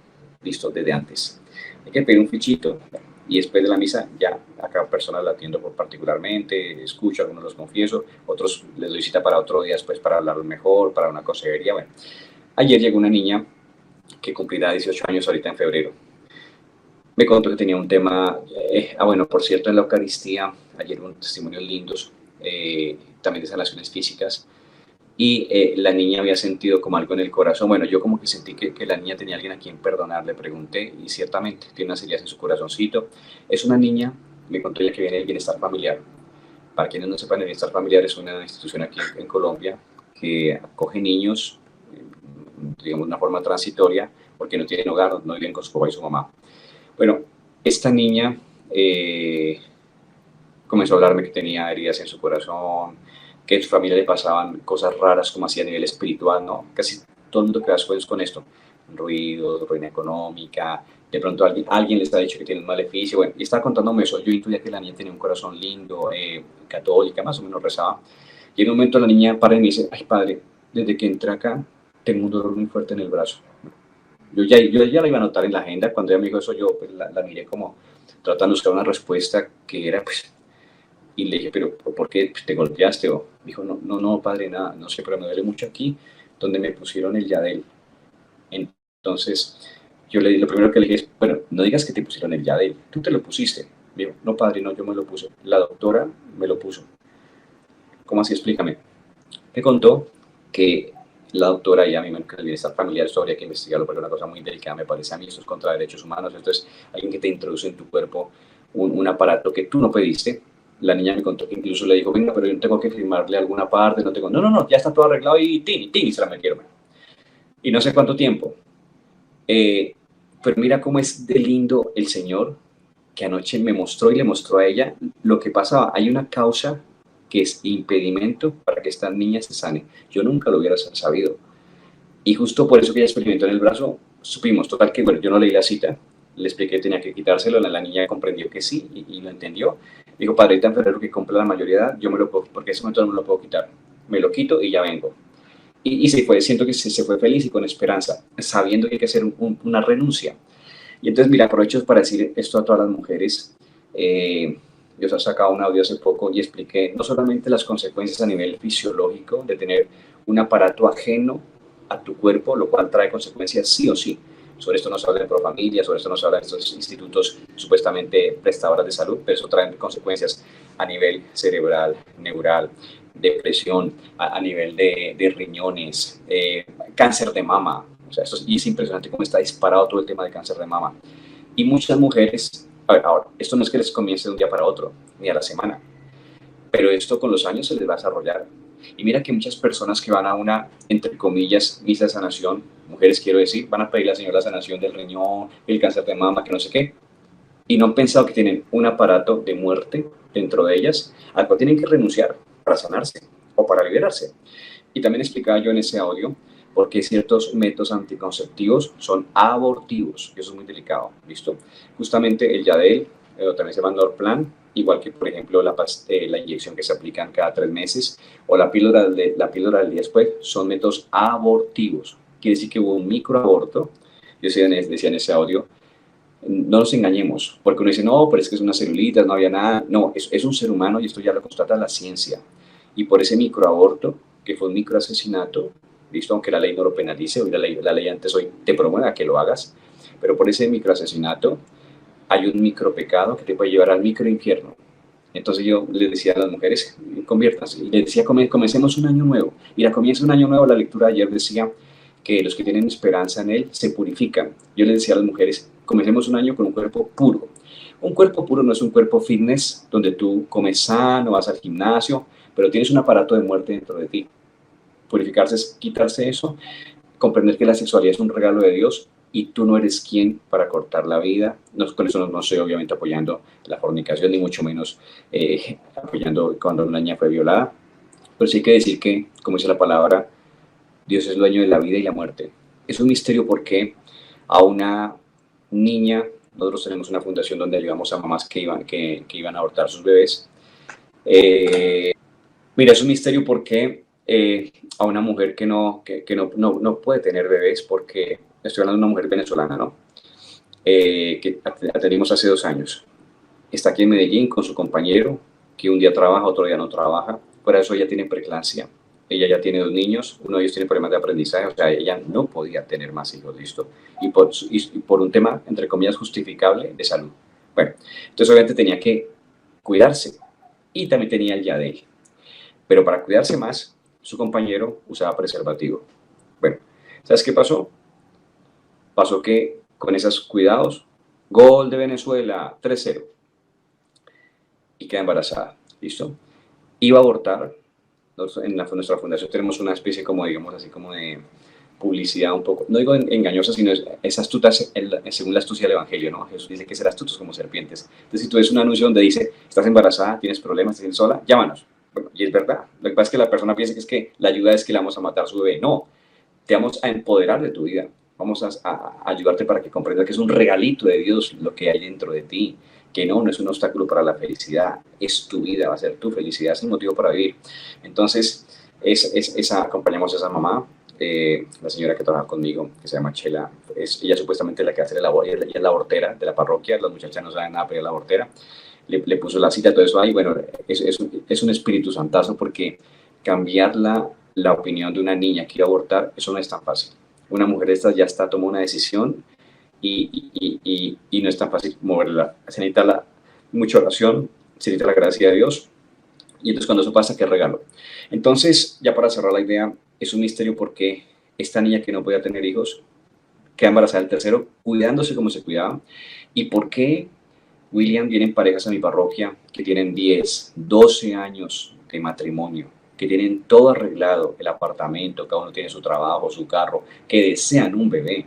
listo, desde antes. Hay que pedir un fichito y después de la misa ya a cada persona la atiendo particularmente, escucho, algunos los confieso, otros les doy cita para otro día después para hablar mejor, para una consejería. Bueno, ayer llegó una niña que cumplirá 18 años ahorita en febrero. Me contó que tenía un tema, bueno, por cierto, en la Eucaristía, ayer hubo testimonios lindos, también de sanaciones físicas, y la niña había sentido como algo en el corazón. Bueno, yo como que sentí que la niña tenía alguien a quien perdonar, le pregunté, y ciertamente tiene unas heridas en su corazoncito. Es una niña, me contó ella, que viene del bienestar familiar. Para quienes no sepan, el bienestar familiar es una institución aquí en Colombia que acoge niños, digamos, de una forma transitoria, porque no tienen hogar, no viven con su papá y su mamá. Bueno, esta niña comenzó a hablarme que tenía heridas en su corazón, que en su familia le pasaban cosas raras como así a nivel espiritual, ¿no? Casi todo el mundo queda después con esto, ruidos, ruina económica, de pronto alguien les ha dicho que tiene un maleficio, bueno, y estaba contándome eso, yo intuía que la niña tenía un corazón lindo, católica, más o menos rezaba, y en un momento la niña para y me dice: ay, padre, desde que entré acá tengo un dolor muy fuerte en el brazo. Yo ya la iba a anotar en la agenda. Cuando ella me dijo eso, yo pues, la miré como tratando de buscar una respuesta que era, pues, y le dije: pero ¿por qué te golpeaste? O dijo: no, no, no, padre, nada, no sé, pero me duele mucho aquí, donde me pusieron el yadel. Entonces, lo primero que le dije es: bueno, no digas que te pusieron el yadel, tú te lo pusiste. Me dijo: no, padre, no, yo me lo puse, la doctora me lo puso. ¿Cómo así? Explícame. Me contó que la doctora, y a mí me que el bienestar familiar, esto habría que investigarlo porque es una cosa muy delicada, me parece a mí, esto es contra derechos humanos. Entonces, alguien que te introduce en tu cuerpo un aparato que tú no pediste. La niña me contó que incluso le dijo, venga, pero yo no tengo que firmarle alguna parte, no tengo, no, ya está todo arreglado y tin, se la metieron. Y no sé cuánto tiempo. Pero mira cómo es de lindo el Señor, que anoche me mostró y le mostró a ella lo que pasaba. Hay una causa que es impedimento para que esta niña se sane. Yo nunca lo hubiera sabido. Y justo por eso que ella experimentó en el brazo, supimos, total que, bueno, yo no leí la cita, le expliqué que tenía que quitárselo, la niña comprendió que sí y lo entendió. Dijo, padrita enfermero que compra la mayoría de edad, yo me lo puedo, porque ese momento no me lo puedo quitar. Me lo quito y ya vengo. Y se fue, siento que se fue feliz y con esperanza, sabiendo que hay que hacer una renuncia. Y entonces, mira, aprovecho para decir esto a todas las mujeres. Yo os he sacado un audio hace poco y expliqué no solamente las consecuencias a nivel fisiológico de tener un aparato ajeno a tu cuerpo, lo cual trae consecuencias sí o sí. Sobre esto no se habla en Profamilia, sobre esto no se habla en estos institutos supuestamente prestadores de salud, pero eso trae consecuencias a nivel cerebral, neural, depresión, a nivel de riñones, cáncer de mama. O sea, y es impresionante cómo está disparado todo el tema de cáncer de mama. Y muchas mujeres, a ver, ahora, esto no es que les comience de un día para otro, ni a la semana, pero esto con los años se les va a desarrollar. Y mira que muchas personas que van a una, entre comillas, misa de sanación, mujeres quiero decir, van a pedirle al Señor la sanación del riñón, el cáncer de mama, que no sé qué, y no han pensado que tienen un aparato de muerte dentro de ellas, al cual tienen que renunciar para sanarse o para liberarse. Y también explicaba yo en ese audio porque ciertos métodos anticonceptivos son abortivos, y eso es muy delicado, ¿listo? Justamente el Yadel, también se llama Norplan, igual que, por ejemplo, la inyección que se aplican cada 3 meses o la píldora del día después, son métodos abortivos. Quiere decir que hubo un microaborto, yo decía en ese audio, no nos engañemos, porque uno dice, no, pero es que es una celulita, no había nada. No, es un ser humano y esto ya lo constata la ciencia. Y por ese microaborto, que fue un microasesinato, listo, aunque la ley no lo penalice, hoy la ley antes hoy te promueve a que lo hagas, pero por ese microasesinato hay un micropecado que te puede llevar al microinfierno. Entonces yo les decía a las mujeres, conviértanse, y les decía, comencemos un año nuevo. Y la comienza un año nuevo, la lectura de ayer decía que los que tienen esperanza en Él se purifican. Yo les decía a las mujeres, comencemos un año con un cuerpo puro. Un cuerpo puro no es un cuerpo fitness donde tú comes sano, vas al gimnasio, pero tienes un aparato de muerte dentro de ti. Purificarse es quitarse eso, comprender que la sexualidad es un regalo de Dios y tú no eres quien para cortar la vida. No, con eso no estoy obviamente apoyando la fornicación, ni mucho menos apoyando cuando una niña fue violada, pero sí hay que decir que, como dice la palabra, Dios es dueño de la vida y la muerte. Es un misterio porque a una niña, nosotros tenemos una fundación donde ayudamos a mamás que iban a abortar sus bebés. Mira, es un misterio porque a una mujer que no puede tener bebés, porque estoy hablando de una mujer venezolana, ¿no? Que atendimos hace 2 años. Está aquí en Medellín con su compañero, que un día trabaja, otro día no trabaja. Por eso ella tiene preeclampsia. Ella ya tiene 2 niños, uno de ellos tiene problemas de aprendizaje, o sea, ella no podía tener más hijos, ¿listo? Y por un tema, entre comillas, justificable de salud. Bueno, entonces obviamente tenía que cuidarse y también tenía el Yadel. Pero para cuidarse más, su compañero usaba preservativo. Bueno, ¿sabes qué pasó? Pasó que con esos cuidados, gol de Venezuela, 3-0, y queda embarazada, ¿listo? Iba a abortar. Nosotros en nuestra fundación tenemos una especie como, digamos así, como de publicidad un poco, no digo engañosa, sino es astuta según la astucia del Evangelio, ¿no? Jesús dice que ser astutos como serpientes. Entonces, si tú ves un anuncio donde dice, estás embarazada, tienes problemas, estás sola, llámanos. Bueno, y es verdad. Lo que pasa es que la persona piensa que es que la ayuda es que le vamos a matar a su bebé. No, te vamos a empoderar de tu vida. Vamos a ayudarte para que comprendas que es un regalito de Dios lo que hay dentro de ti, que no es un obstáculo para la felicidad, es tu vida, va a ser tu felicidad, es el motivo para vivir. Entonces, acompañamos a esa mamá, la señora que trabaja conmigo, que se llama Chela, ella supuestamente la que hace ella es la abortera de la parroquia, las muchachas no saben nada, pero ella es la abortera, le puso la cita, todo eso ahí, bueno, es un espíritu santazo porque cambiar la opinión de una niña que iba a abortar, eso no es tan fácil. Una mujer de estas ya tomó una decisión y no es tan fácil moverla. Se necesita mucha oración, se necesita la gracia de Dios. Y entonces cuando eso pasa, ¿qué regalo? Entonces, ya para cerrar la idea, es un misterio porque esta niña que no podía tener hijos queda embarazada del tercero, cuidándose como se cuidaba. ¿Y por qué, William, vienen parejas a mi parroquia que tienen 10, 12 años de matrimonio, que tienen todo arreglado, el apartamento, cada uno tiene su trabajo, su carro, que desean un bebé,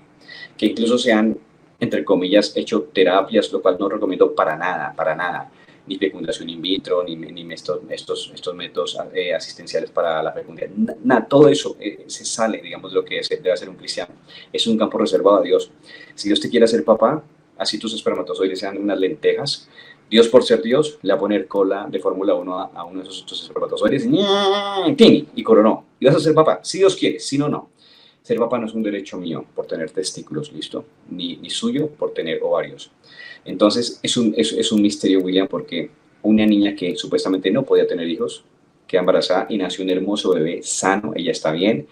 que incluso se han, entre comillas, hecho terapias, lo cual no recomiendo para nada, ni fecundación in vitro, ni estos métodos asistenciales para la fecundación, nada, todo eso se sale, digamos, de lo que debe hacer un cristiano. Es un campo reservado a Dios. Si Dios te quiere hacer papá, así tus espermatozoides sean unas lentejas, Dios, por ser Dios, le va a poner cola de Fórmula 1 a uno de esos espermatozoides y coronó. Y vas a ser papá, si Dios quiere, si no, no. Ser papá no es un derecho mío por tener testículos, ¿listo? Ni suyo por tener ovarios. Entonces, es un misterio, William, porque una niña que supuestamente no podía tener hijos, queda embarazada y nació un hermoso bebé sano, ella está bien,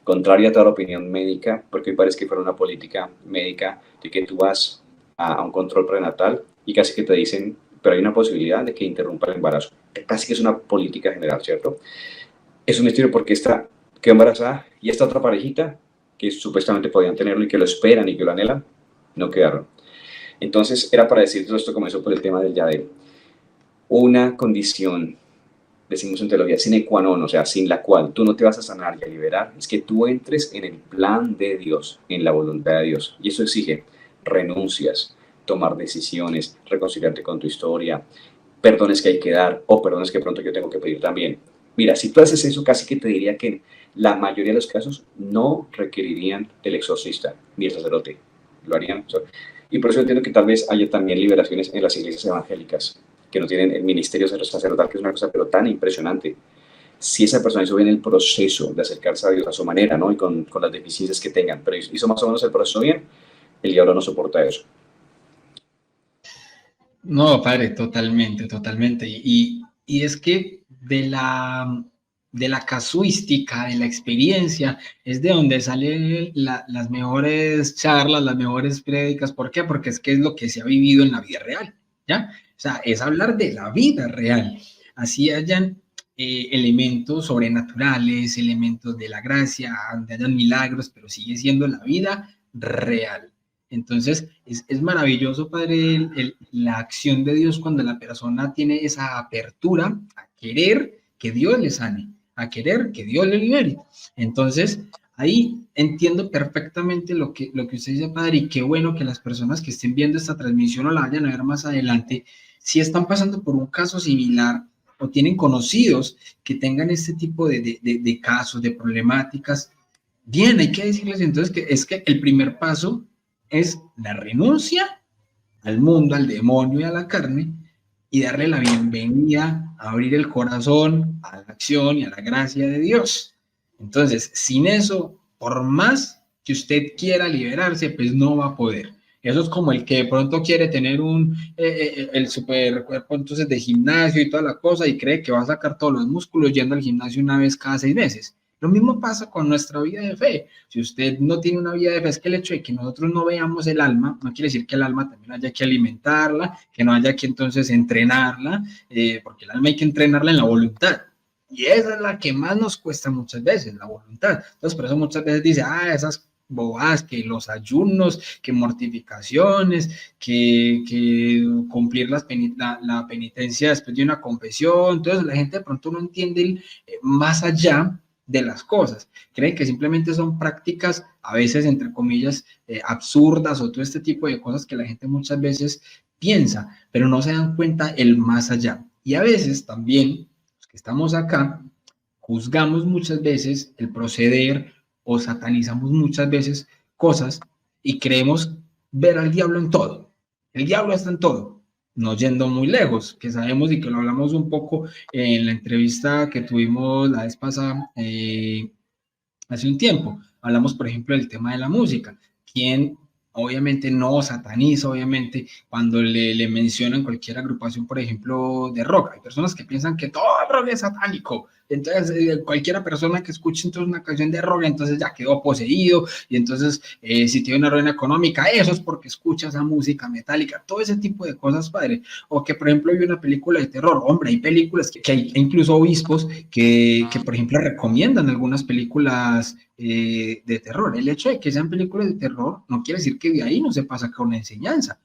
contraria a toda la opinión médica, porque hoy parece que fuera una política médica de que tú vas a un control prenatal y casi que te dicen, pero hay una posibilidad de que interrumpa el embarazo. Casi que es una política general, ¿cierto? Es un misterio porque esta quedó embarazada y esta otra parejita, que supuestamente podían tenerlo y que lo esperan y que lo anhelan, no quedaron. Entonces, era para decir todo esto comenzó por el tema del Yadel. Una condición, decimos en teología, sine qua non, o sea, sin la cual tú no te vas a sanar y a liberar, es que tú entres en el plan de Dios, en la voluntad de Dios. Y eso exige renuncias, tomar decisiones, reconciliarte con tu historia, perdones que hay que dar o perdones que pronto yo tengo que pedir también. Mira, si tú haces eso, casi que te diría que la mayoría de los casos no requerirían del exorcista ni el sacerdote. Lo harían. Y por eso entiendo que tal vez haya también liberaciones en las iglesias evangélicas, que no tienen el ministerio sacerdotal, que es una cosa pero tan impresionante. Si esa persona hizo bien el proceso de acercarse a Dios a su manera, ¿no? Y con las deficiencias que tengan, pero hizo más o menos el proceso bien, el diablo no soporta eso. No, padre, totalmente, totalmente. Y es que de la casuística, de la experiencia, es de donde salen las mejores charlas, las mejores prédicas. ¿Por qué? Porque es que es lo que se ha vivido en la vida real, ¿ya? O sea, es hablar de la vida real. Así hayan elementos sobrenaturales, elementos de la gracia, donde hayan milagros, pero sigue siendo la vida real. Entonces, es maravilloso, Padre, la acción de Dios cuando la persona tiene esa apertura a querer que Dios le sane, a querer que Dios le libere. Entonces, ahí entiendo perfectamente lo que usted dice, Padre, y qué bueno que las personas que estén viendo esta transmisión o la vayan a ver más adelante, si están pasando por un caso similar o tienen conocidos que tengan este tipo de casos, de problemáticas, bien, hay que decirles entonces que es que el primer paso es la renuncia al mundo, al demonio y a la carne y darle la bienvenida, a abrir el corazón a la acción y a la gracia de Dios. Entonces, sin eso, por más que usted quiera liberarse, pues no va a poder. Eso es como el que de pronto quiere tener el super cuerpo entonces de gimnasio y toda la cosa y cree que va a sacar todos los músculos yendo al gimnasio una vez cada 6 meses. Lo mismo pasa con nuestra vida de fe. Si usted no tiene una vida de fe, es que el hecho de que nosotros no veamos el alma, no quiere decir que el alma también haya que alimentarla, que no haya que entonces entrenarla, porque el alma hay que entrenarla en la voluntad. Y esa es la que más nos cuesta muchas veces, la voluntad. Entonces, por eso muchas veces dice, esas bobadas, que los ayunos, que mortificaciones, que cumplir la penitencia después de una confesión. Entonces, la gente de pronto no entiende más allá de las cosas. Creen que simplemente son prácticas, a veces, entre comillas, absurdas o todo este tipo de cosas que la gente muchas veces piensa, pero no se dan cuenta el más allá. Y a veces también, los que estamos acá, juzgamos muchas veces el proceder o satanizamos muchas veces cosas y creemos ver al diablo en todo. El diablo está en todo, no yendo muy lejos, que sabemos y que lo hablamos un poco en la entrevista que tuvimos la vez pasada, hace un tiempo. Hablamos, por ejemplo, del tema de la música. ¿Quién obviamente no sataniza, obviamente, cuando le mencionan cualquier agrupación, por ejemplo, de rock? Hay personas que piensan que todo el rock es satánico, Entonces, cualquiera persona que escuche entonces una canción de rock, entonces ya quedó poseído, y entonces si tiene una ruina económica, eso es porque escucha esa música metálica, todo ese tipo de cosas, padre. O que, por ejemplo, hay una película de terror, hombre, hay películas que hay incluso obispos que, por ejemplo, recomiendan algunas películas de terror. El hecho de que sean películas de terror no quiere decir que de ahí no se pasa con una enseñanza.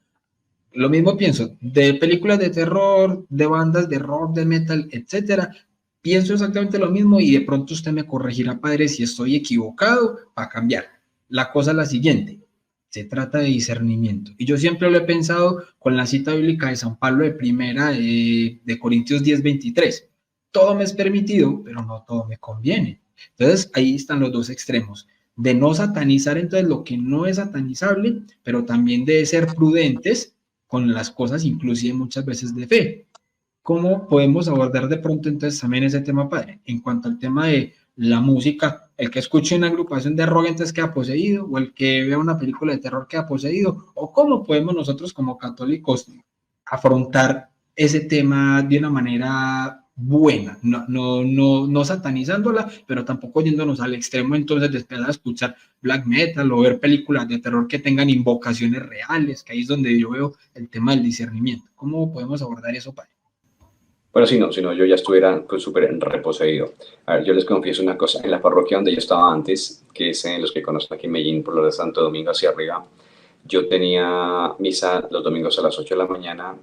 Lo mismo pienso de películas de terror, de bandas de rock, de metal, etcétera. Pienso exactamente lo mismo y de pronto usted me corregirá, padre, si estoy equivocado para cambiar. La cosa es la siguiente, se trata de discernimiento. Y yo siempre lo he pensado con la cita bíblica de San Pablo de primera de Corintios 10:23. Todo me es permitido, pero no todo me conviene. Entonces, ahí están los dos extremos de no satanizar entonces lo que no es satanizable, pero también de ser prudentes con las cosas, inclusive muchas veces de fe. ¿Cómo podemos abordar de pronto entonces también ese tema, padre? En cuanto al tema de la música, el que escuche una agrupación de rock entonces queda poseído, o el que vea una película de terror queda poseído, o cómo podemos nosotros como católicos afrontar ese tema de una manera buena, no satanizándola, pero tampoco yéndonos al extremo entonces de empezar a escuchar black metal o ver películas de terror que tengan invocaciones reales, que ahí es donde yo veo el tema del discernimiento. ¿Cómo podemos abordar eso, padre? Bueno, si no, yo ya estuviera pues, súper reposeído. A ver, yo les confieso una cosa, en la parroquia donde yo estaba antes, que es en los que conocen aquí en Medellín, por lo de Santo Domingo hacia arriba, yo tenía misa los domingos a las 8 de la mañana,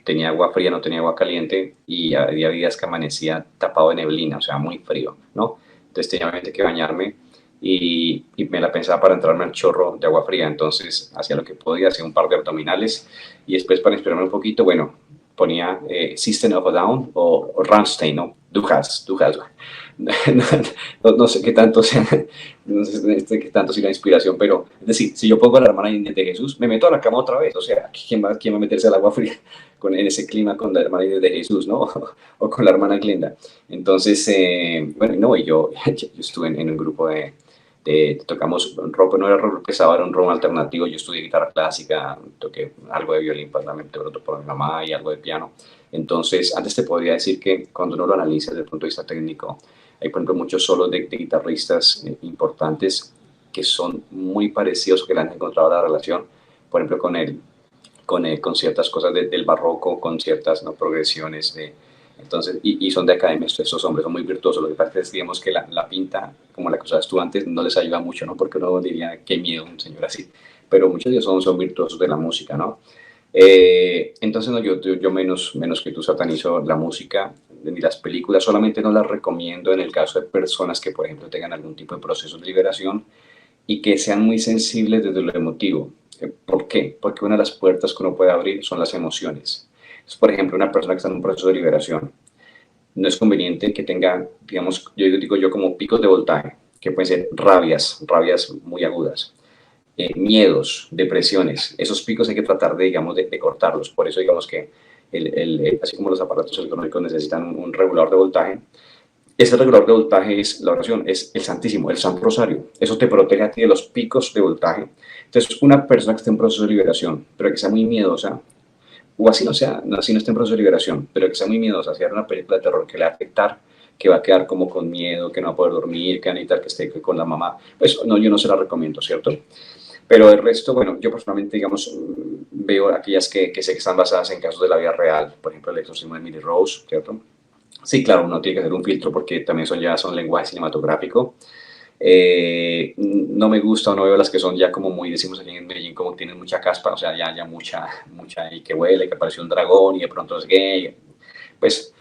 tenía agua fría, no tenía agua caliente, y había días que amanecía tapado de neblina, o sea, muy frío, ¿no? Entonces tenía obviamente que bañarme, y me la pensaba para entrarme al chorro de agua fría, entonces hacía lo que podía, hacía un par de abdominales, y después para inspirarme un poquito, bueno, ponía System of a Down o Rammstein, ¿no? Du hast. No sé qué tanto sea, no sé qué tanto sea la inspiración, pero es decir, si yo pongo a la hermana Inés de Jesús, me meto a la cama otra vez, o sea, quién va a meterse al agua fría en ese clima con la hermana Inés de Jesús, ¿no? O con la hermana Glenda. Entonces, bueno, no, yo estuve en un grupo tocamos rock, no era rock pesado, era un rock alternativo. Yo estudié guitarra clásica, toqué algo de violín, parlamento por mi mamá y algo de piano. Entonces, antes te podría decir que cuando uno lo analiza desde el punto de vista técnico, hay, por ejemplo, muchos solos de guitarristas importantes que son muy parecidos o que le han encontrado la relación, por ejemplo, con ciertas cosas del barroco, con ciertas, ¿no?, progresiones entonces, y son de academia, estos hombres son muy virtuosos. Lo que pasa es que digamos que la pinta, como la que usabas tú antes, no les ayuda mucho, ¿no? Porque uno diría, qué miedo un señor así. Pero muchos de ellos son virtuosos de la música, ¿no? Entonces, no, yo menos que tú satanizo la música ni las películas, solamente no las recomiendo en el caso de personas que, por ejemplo, tengan algún tipo de proceso de liberación y que sean muy sensibles desde lo emotivo. ¿Por qué? Porque una de las puertas que uno puede abrir son las emociones. Entonces, por ejemplo, una persona que está en un proceso de liberación, no es conveniente que tenga, digamos, yo digo yo como picos de voltaje, que pueden ser rabias muy agudas, miedos, depresiones. Esos picos hay que tratar de, digamos, de cortarlos. Por eso, digamos que así como los aparatos electrónicos necesitan un regulador de voltaje, ese regulador de voltaje es la oración, es el Santísimo, el Santo Rosario. Eso te protege a ti de los picos de voltaje. Entonces, una persona que esté en proceso de liberación, pero que sea muy miedosa, o así no sea, así no esté en proceso de liberación, pero que sea muy miedosa, hacer una película de terror que le va a afectar, que va a quedar como con miedo, que no va a poder dormir, que va a necesitar que esté con la mamá, pues no, yo no se la recomiendo, ¿cierto? Pero el resto, bueno, yo personalmente, digamos, veo aquellas que sé que están basadas en casos de la vida real, por ejemplo, el exorcismo de Emily Rose, ¿cierto? Sí, claro, uno tiene que hacer un filtro porque también son lenguaje cinematográfico. No me gusta o no veo las que son ya como muy, decimos aquí en Medellín, como tienen mucha caspa, o sea, ya mucha, y que huele, que apareció un dragón y de pronto es gay, pues,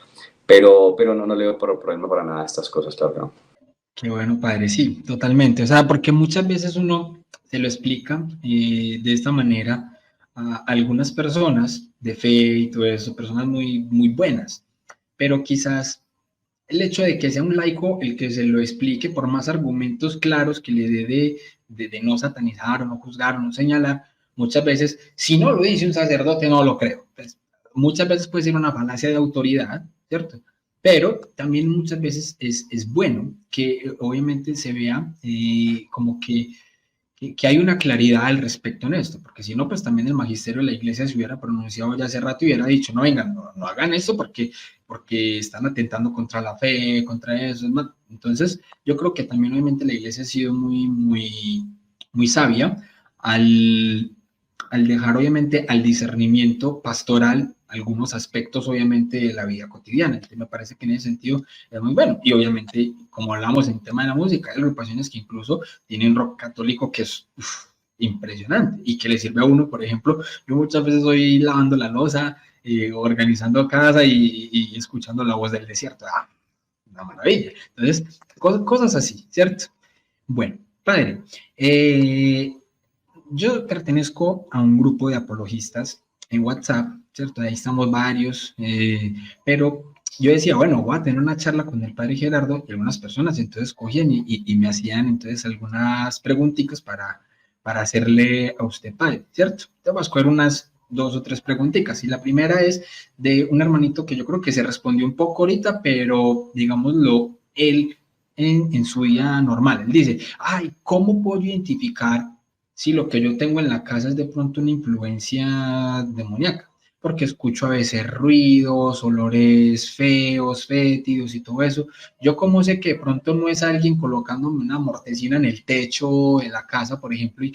pero no le veo problema para nada a estas cosas, claro que no. Qué bueno, padre, sí, totalmente. O sea, porque muchas veces uno se lo explica de esta manera a algunas personas de fe y todo eso, personas muy buenas, pero quizás el hecho de que sea un laico el que se lo explique por más argumentos claros que le dé de no satanizar o no juzgar o no señalar, muchas veces, si no lo dice un sacerdote, no lo creo. Pues, muchas veces puede ser una falacia de autoridad, ¿cierto? Pero también muchas veces es bueno que obviamente se vea como que que hay una claridad al respecto en esto, porque si no, pues también el magisterio de la iglesia se hubiera pronunciado ya hace rato y hubiera dicho, no, vengan, no hagan esto porque están atentando contra la fe, contra eso. Entonces, yo creo que también obviamente la iglesia ha sido muy sabia al, al dejar obviamente al discernimiento pastoral algunos aspectos obviamente de la vida cotidiana. Entonces, me parece que en ese sentido es muy bueno. Y obviamente, como hablamos en tema de la música, hay agrupaciones que incluso tienen rock católico que es impresionante y que le sirve a uno, por ejemplo, yo muchas veces estoy lavando la loza, organizando casa y escuchando la voz del desierto. Una maravilla. Entonces, cosas así, ¿cierto? Bueno, padre, yo pertenezco a un grupo de apologistas en WhatsApp, ¿cierto? Ahí estamos varios, pero yo decía, bueno, voy a tener una charla con el padre Gerardo y algunas personas, entonces cogían y me hacían entonces algunas preguntitas para hacerle a usted, padre, ¿cierto? Te voy a escoger unas 2 o 3 preguntitas. Y la primera es de un hermanito que yo creo que se respondió un poco ahorita, pero digámoslo, él en su vida normal. Él dice, ay, ¿cómo puedo identificar si lo que yo tengo en la casa es de pronto una influencia demoníaca? Porque escucho a veces ruidos, olores feos, fétidos y todo eso. Yo como sé que de pronto no es alguien colocándome una mortecina en el techo de la casa, por ejemplo, y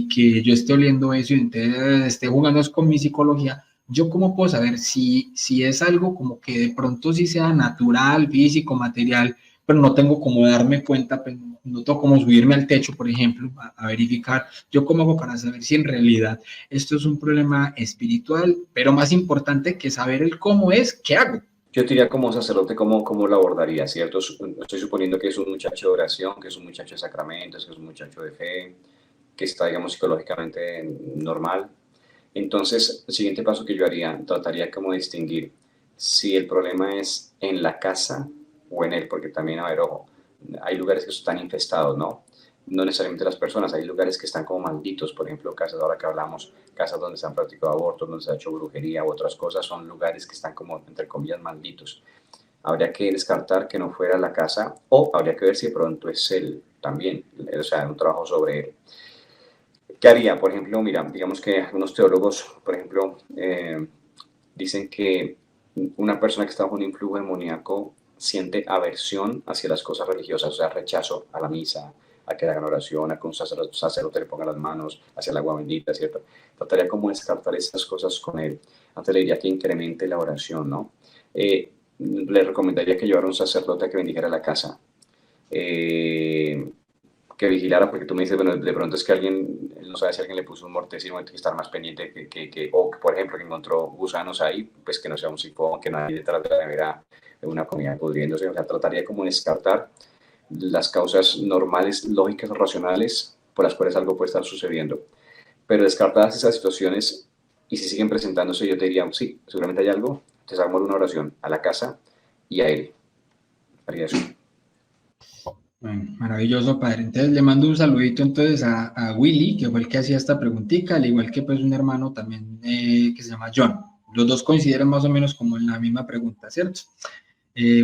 que yo esté oliendo eso y entonces esté jugando con mi psicología, yo cómo puedo saber si es algo como que de pronto sí sea natural, físico, material, pero no tengo como darme cuenta, pues, no tengo como subirme al techo, por ejemplo, a verificar. Yo cómo hago para saber si en realidad esto es un problema espiritual, pero más importante que saber el cómo es, ¿qué hago? Yo te diría como sacerdote, ¿cómo lo abordaría, cierto? Estoy suponiendo que es un muchacho de oración, que es un muchacho de sacramentos, que es un muchacho de fe, que está, digamos, psicológicamente normal. Entonces, el siguiente paso que yo haría, trataría como de distinguir si el problema es en la casa o en él, porque también, a ver, ojo, hay lugares que están infestados, ¿no? No necesariamente las personas, hay lugares que están como malditos, por ejemplo, casas, ahora que hablamos, casas donde se han practicado abortos, donde se ha hecho brujería u otras cosas, son lugares que están como, entre comillas, malditos. Habría que descartar que no fuera la casa o habría que ver si de pronto es él también, o sea, un trabajo sobre él. ¿Qué haría? Por ejemplo, mira, digamos que algunos teólogos, por ejemplo, dicen que una persona que está bajo un influjo demoníaco siente aversión hacia las cosas religiosas, o sea, rechazo a la misa, a que le hagan oración, a que un sacerdote le ponga las manos hacia el agua bendita, ¿cierto? Trataría como descartar esas cosas con él. Antes le diría que incremente la oración, ¿no? Le recomendaría que llevara un sacerdote a que bendijera la casa. Eh, que vigilara, porque tú me dices, bueno, de pronto es que alguien, él no sabe si alguien le puso un mortecino, tiene que estar más pendiente o por ejemplo, que encontró gusanos ahí, pues que no sea un sifón, que no hay detrás de la nevera una comida pudriéndose, o sea, trataría como de descartar las causas normales, lógicas, racionales por las cuales algo puede estar sucediendo. Pero descartadas esas situaciones, y si siguen presentándose, yo te diría, sí, seguramente hay algo, entonces hagamos una oración a la casa y a él. Haría eso. Bueno, maravilloso, padre. Entonces le mando un saludito entonces a Willy, que fue el que hacía esta preguntita, al igual que pues un hermano también que se llama John. Los dos coinciden más o menos como en la misma pregunta, ¿cierto?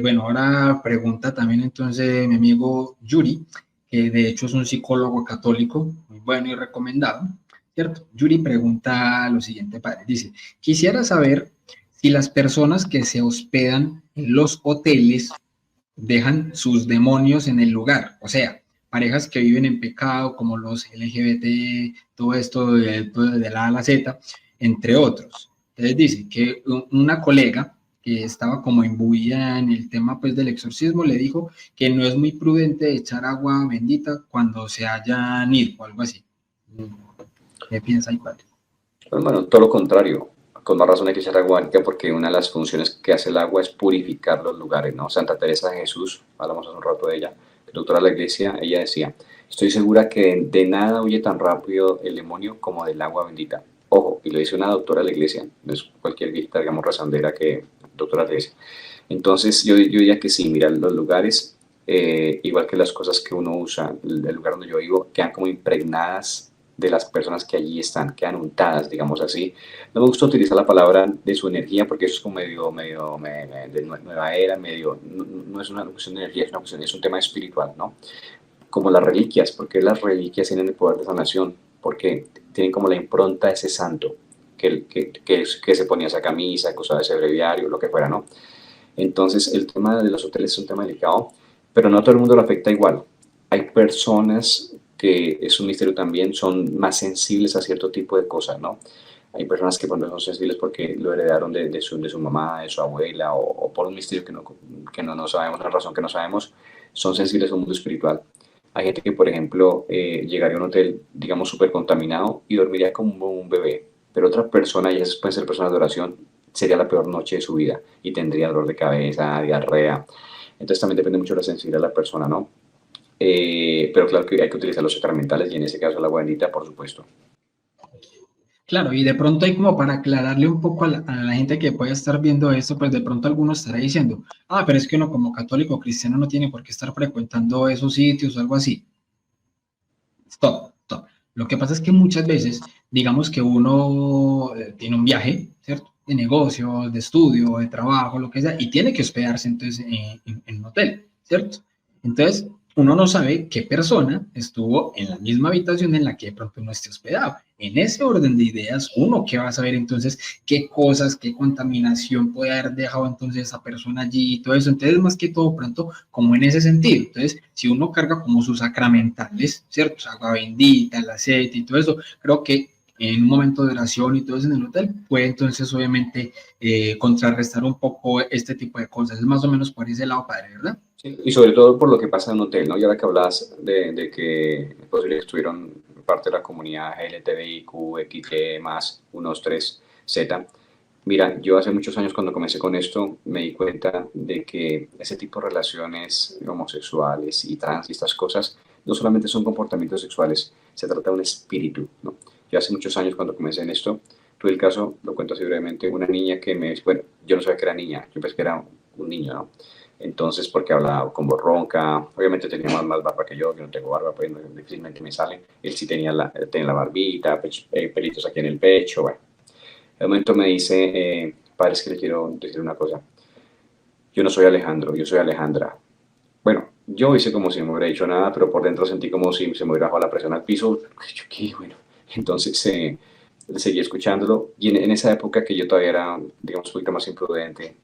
Bueno, ahora pregunta también entonces mi amigo Yuri, que de hecho es un psicólogo católico, muy bueno y recomendado, ¿cierto? Yuri pregunta lo siguiente, padre. Dice, quisiera saber si las personas que se hospedan en los hoteles dejan sus demonios en el lugar, o sea, parejas que viven en pecado, como los LGBT, todo esto de la A a la Z, entre otros. Entonces dice que una colega que estaba como imbuida en el tema pues del exorcismo le dijo que no es muy prudente echar agua bendita cuando se hayan ido o algo así. ¿Qué piensa ahí, padre? Pues, bueno, todo lo contrario. Con más razón hay que echar agua bendita porque una de las funciones que hace el agua es purificar los lugares, ¿no? Santa Teresa de Jesús, hablamos hace un rato de ella, doctora de la iglesia, ella decía, estoy segura que de nada huye tan rápido el demonio como del agua bendita. Ojo, y lo dice una doctora de la iglesia, no es cualquier viejita, digamos, rezandera que doctora de la iglesia. Entonces yo diría que sí, mira, los lugares, igual que las cosas que uno usa, el lugar donde yo vivo, quedan como impregnadas de las personas que allí están, quedan untadas, digamos así. No me gusta utilizar la palabra de su energía porque eso es como de nueva era, no es una cuestión de energía, es una cuestión, es un tema espiritual, ¿no? como las reliquias, porque las reliquias tienen el poder de sanación, porque tienen como la impronta de ese santo que se ponía esa camisa, que usaba ese breviario, lo que fuera, ¿no? Entonces, el tema de los hoteles es un tema delicado, pero no a todo el mundo lo afecta igual. Hay personas que, es un misterio también, son más sensibles a cierto tipo de cosas, ¿no? Hay personas que por ejemplo, son sensibles porque lo heredaron de su mamá, de su abuela, o por un misterio que no sabemos, una razón que no sabemos, son sensibles a un mundo espiritual. Hay gente que, por ejemplo, llegaría a un hotel, digamos, súper contaminado y dormiría como un bebé, pero otra persona, y esas pueden ser personas de oración, sería la peor noche de su vida y tendría dolor de cabeza, diarrea. Entonces también depende mucho de la sensibilidad de la persona, ¿no? Pero claro que hay que utilizar los sacramentales y en ese caso la agua bendita, por supuesto. Claro, y de pronto hay como para aclararle un poco a la gente que puede estar viendo esto, pues de pronto alguno estará diciendo, ah, pero es que uno como católico cristiano no tiene por qué estar frecuentando esos sitios o algo así. Stop, stop. Lo que pasa es que muchas veces, digamos que uno tiene un viaje, ¿cierto? De negocios, de estudio, de trabajo, lo que sea, y tiene que hospedarse entonces en un hotel, ¿cierto? Entonces, uno no sabe qué persona estuvo en la misma habitación en la que de pronto uno esté hospedado. En ese orden de ideas, uno que va a saber entonces qué cosas, qué contaminación puede haber dejado entonces esa persona allí y todo eso. Entonces, más que todo, pronto, como en ese sentido. Entonces, si uno carga como sus sacramentales, ¿cierto? Pues, agua bendita, el aceite y todo eso, creo que en un momento de oración y todo eso en el hotel, puede entonces obviamente contrarrestar un poco este tipo de cosas. Es más o menos por ese lado, padre, ¿verdad? Sí, y sobre todo por lo que pasa en un hotel, ¿no? Y ahora que hablas de que es posible que estuvieron parte de la comunidad LGTBIQ, XY, más, unos 3Z. Mira, yo hace muchos años cuando comencé con esto me di cuenta de que ese tipo de relaciones homosexuales y trans y estas cosas no solamente son comportamientos sexuales, se trata de un espíritu, ¿no? Yo hace muchos años cuando comencé en esto, tuve el caso, lo cuento así brevemente, una niña que bueno, yo no sabía que era niña, yo pensé que era un niño, ¿no? Entonces, porque hablaba con voz ronca, obviamente tenía más barba que yo no tengo barba, pues difícilmente me sale. Él sí tenía la barbita, pelitos aquí en el pecho, bueno. De momento me dice, padre, es que le quiero decir una cosa. Yo no soy Alejandro, yo soy Alejandra. Bueno, yo hice como si no me hubiera dicho nada, pero por dentro sentí como si se me hubiera bajado la presión al piso. Yo, ¿qué? Bueno, entonces seguí escuchándolo. Y en esa época que yo todavía era, digamos, un poquito más imprudente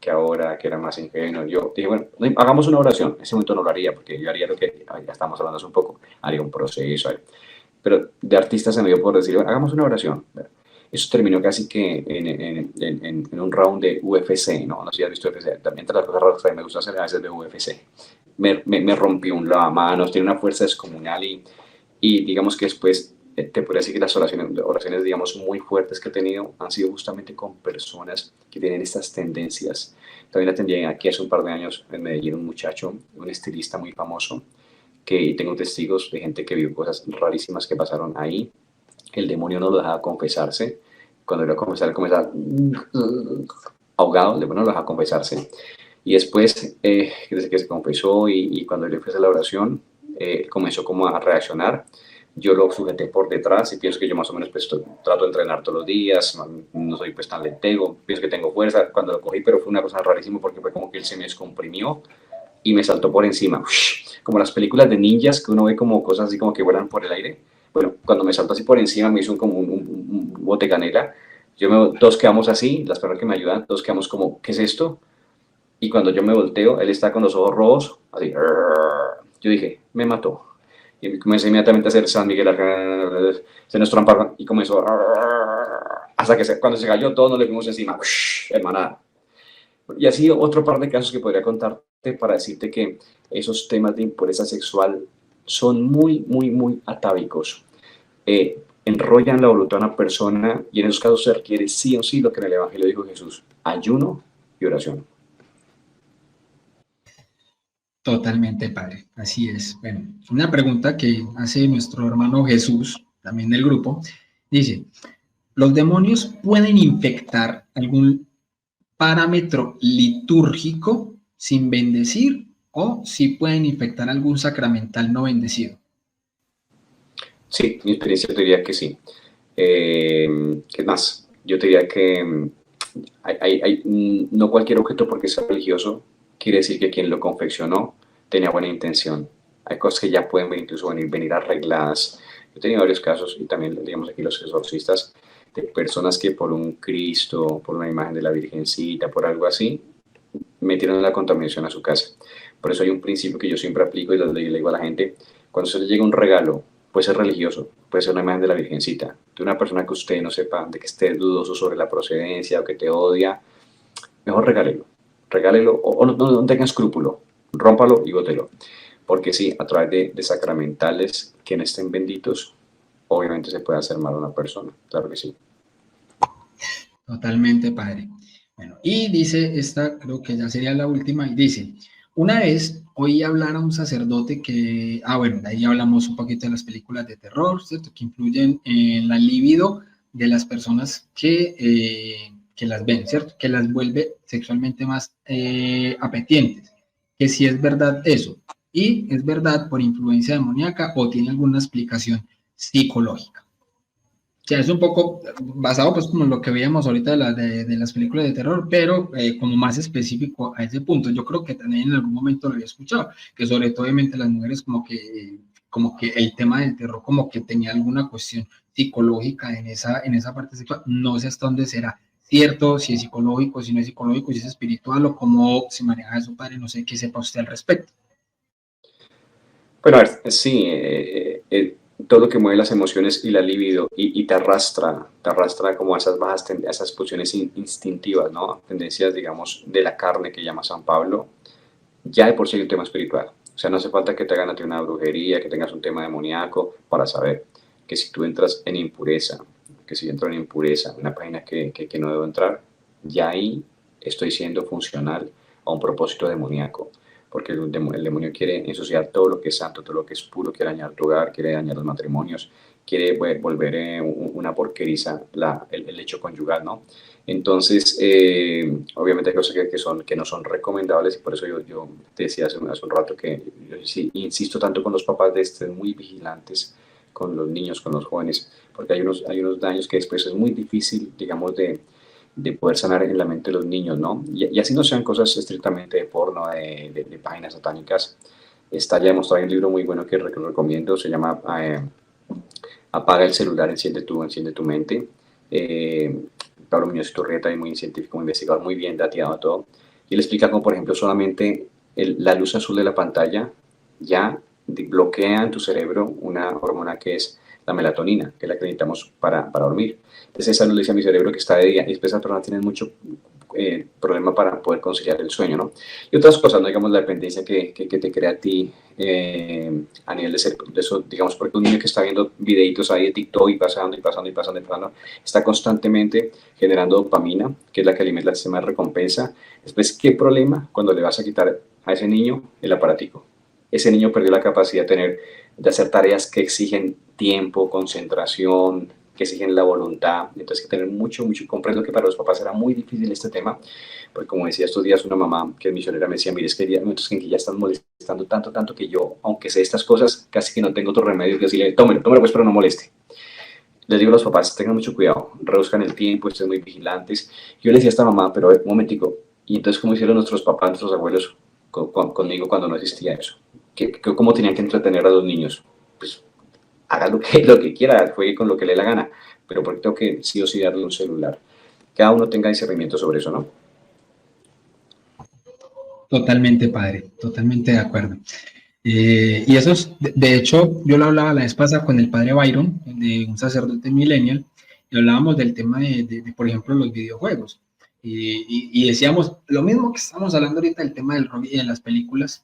que ahora, que era más ingenuo, yo dije, bueno, hagamos una oración. En ese momento no lo haría, porque yo haría lo que ya estamos hablando hace un poco, haría un proceso. Pero de artista se me dio por decir, bueno, hagamos una oración. Eso terminó casi que en un round de UFC, ¿no? No sé si has visto UFC. También entre las cosas raras que me gusta hacer a veces de UFC. Me rompió un lavamanos, tiene una fuerza descomunal y digamos que después te podría decir que las oraciones, digamos, muy fuertes que he tenido han sido justamente con personas que tienen estas tendencias. También atendí aquí hace un par de años en Medellín un muchacho, un estilista muy famoso, que tengo testigos de gente que vio cosas rarísimas que pasaron ahí. El demonio no lo dejaba confesarse. Cuando iba a confesar, él comenzaba ahogado, el demonio no lo dejaba confesarse. Y después, desde que se confesó y cuando él empezó la oración, comenzó como a reaccionar. Yo lo sujeté por detrás y pienso que yo más o menos pues, trato de entrenar todos los días, no soy pues tan lentego, pienso que tengo fuerza cuando lo cogí, pero fue una cosa rarísima porque fue como que él se me descomprimió y me saltó por encima, como las películas de ninjas que uno ve como cosas así como que vuelan por el aire. Bueno, cuando me saltó así por encima me hizo como un bote canela. Todos quedamos así, las personas que me ayudan, todos quedamos como, ¿qué es esto? Y cuando yo me volteo, él está con los ojos rojos, así. Yo dije, me mató. Y comencé inmediatamente a hacer San Miguel, se nos tromparon y comenzó. Hasta que cuando se cayó, todos nos le fuimos encima, hermanada. Y así otro par de casos que podría contarte para decirte que esos temas de impureza sexual son muy, muy, muy atávicos. Enrollan la voluntad de una persona y en esos casos se requiere sí o sí lo que en el Evangelio dijo Jesús, ayuno y oración. Totalmente, padre. Así es. Bueno, una pregunta que hace nuestro hermano Jesús, también del grupo, dice, ¿los demonios pueden infectar algún parámetro litúrgico sin bendecir o si pueden infectar algún sacramental no bendecido? Sí, mi experiencia te diría que sí. ¿Qué más? Yo te diría que no cualquier objeto porque sea religioso quiere decir que quien lo confeccionó tenía buena intención. Hay cosas que ya pueden incluso venir arregladas. Yo he tenido varios casos, y también, digamos, aquí los exorcistas, de personas que por un Cristo, por una imagen de la Virgencita, por algo así, metieron la contaminación a su casa. Por eso hay un principio que yo siempre aplico y le digo a la gente: cuando se le llega un regalo, puede ser religioso, puede ser una imagen de la Virgencita, de una persona que usted no sepa, de que esté dudoso sobre la procedencia o que te odia, mejor regálelo o no tenga escrúpulo, rómpalo y bótelo. Porque sí, a través de sacramentales que no estén benditos, obviamente se puede hacer mal a una persona, claro que sí. Totalmente, padre. Bueno, y dice esta, creo que ya sería la última, y dice, una vez oí hablar a un sacerdote que, bueno, de ahí hablamos un poquito de las películas de terror, ¿cierto? Que influyen en la libido de las personas que las ven, ¿cierto? Que las vuelve sexualmente más apetientes. Que si es verdad eso, y es verdad por influencia demoníaca o tiene alguna explicación psicológica. O sea, es un poco basado pues como en lo que veíamos ahorita de las películas de terror, pero como más específico a ese punto. Yo creo que también en algún momento lo había escuchado, que sobre todo obviamente las mujeres como que el tema del terror como que tenía alguna cuestión psicológica en esa parte sexual. No sé hasta dónde será cierto, si es psicológico, si no es psicológico, si es espiritual o cómo se maneja eso, padre. No sé qué sepa usted al respecto. Bueno, a ver, sí, todo lo que mueve las emociones y la libido y te arrastra como a esas bajas, a esas pulsiones instintivas, ¿no? Tendencias, digamos, de la carne que llama San Pablo, ya de por sí hay un tema espiritual. O sea, no hace falta que te hagan a ti una brujería, que tengas un tema demoníaco para saber que si tú entras en impureza, que si entro en impureza, en una página que no debo entrar, ya ahí estoy siendo funcional a un propósito demoníaco. Porque el demonio quiere ensuciar todo lo que es santo, todo lo que es puro, quiere dañar tu hogar, quiere dañar los matrimonios, quiere volver una porqueriza el hecho conyugal, ¿no? Entonces, obviamente hay cosas que no son recomendables, y por eso yo te decía hace un rato que yo sí, insisto tanto con los papás de estén muy vigilantes con los niños, con los jóvenes, porque hay unos daños que después es muy difícil, digamos, de poder sanar en la mente de los niños, ¿no? Y así no sean cosas estrictamente de porno, de páginas satánicas. Está ya demostrado, hay un libro muy bueno que recomiendo, se llama Apaga el celular, enciende tu mente. Pablo Muñoz Turrieta, muy científico, muy investigador, muy bien dateado todo. Y él explica cómo, por ejemplo, solamente la luz azul de la pantalla ya bloquea en tu cerebro una hormona que es la melatonina, que es la que necesitamos para dormir. Entonces esa luz le dice a mi cerebro que está de día, y después esas personas tienen mucho problema para poder conciliar el sueño, ¿no? Y otras cosas, ¿no? Digamos, la dependencia que te crea a ti a nivel de eso, digamos, porque un niño que está viendo videitos ahí de TikTok y pasando y pasando y pasando y pasando, está constantemente generando dopamina, que es la que alimenta el sistema de recompensa. Después, ¿qué problema cuando le vas a quitar a ese niño el aparatico? Ese niño perdió la capacidad de hacer tareas que exigen tiempo, concentración, que exigen la voluntad. Entonces hay que tener mucho, comprendo que para los papás era muy difícil este tema, porque como decía estos días una mamá que es misionera me decía: mire, es que hay momentos en que ya están molestando tanto que yo, aunque sé estas cosas, casi que no tengo otro remedio que decirle: tómelo pues, pero no moleste. Les digo a los papás, tengan mucho cuidado, reduzcan el tiempo, estén muy vigilantes. Yo le decía a esta mamá, pero un momentico, y entonces ¿cómo hicieron nuestros papás, nuestros abuelos conmigo cuando no existía eso? ¿Cómo tenían que entretener a los niños? Pues haga lo que quiera, juegue con lo que le dé la gana, pero porque tengo que sí o sí darle un celular. Cada uno tenga discernimiento sobre eso, ¿no? Totalmente, padre, totalmente de acuerdo. Y eso es, de hecho, yo lo hablaba la vez pasada con el padre Byron, de un sacerdote millennial, y hablábamos del tema por ejemplo, los videojuegos. Y decíamos lo mismo que estamos hablando ahorita del tema del rock y de las películas.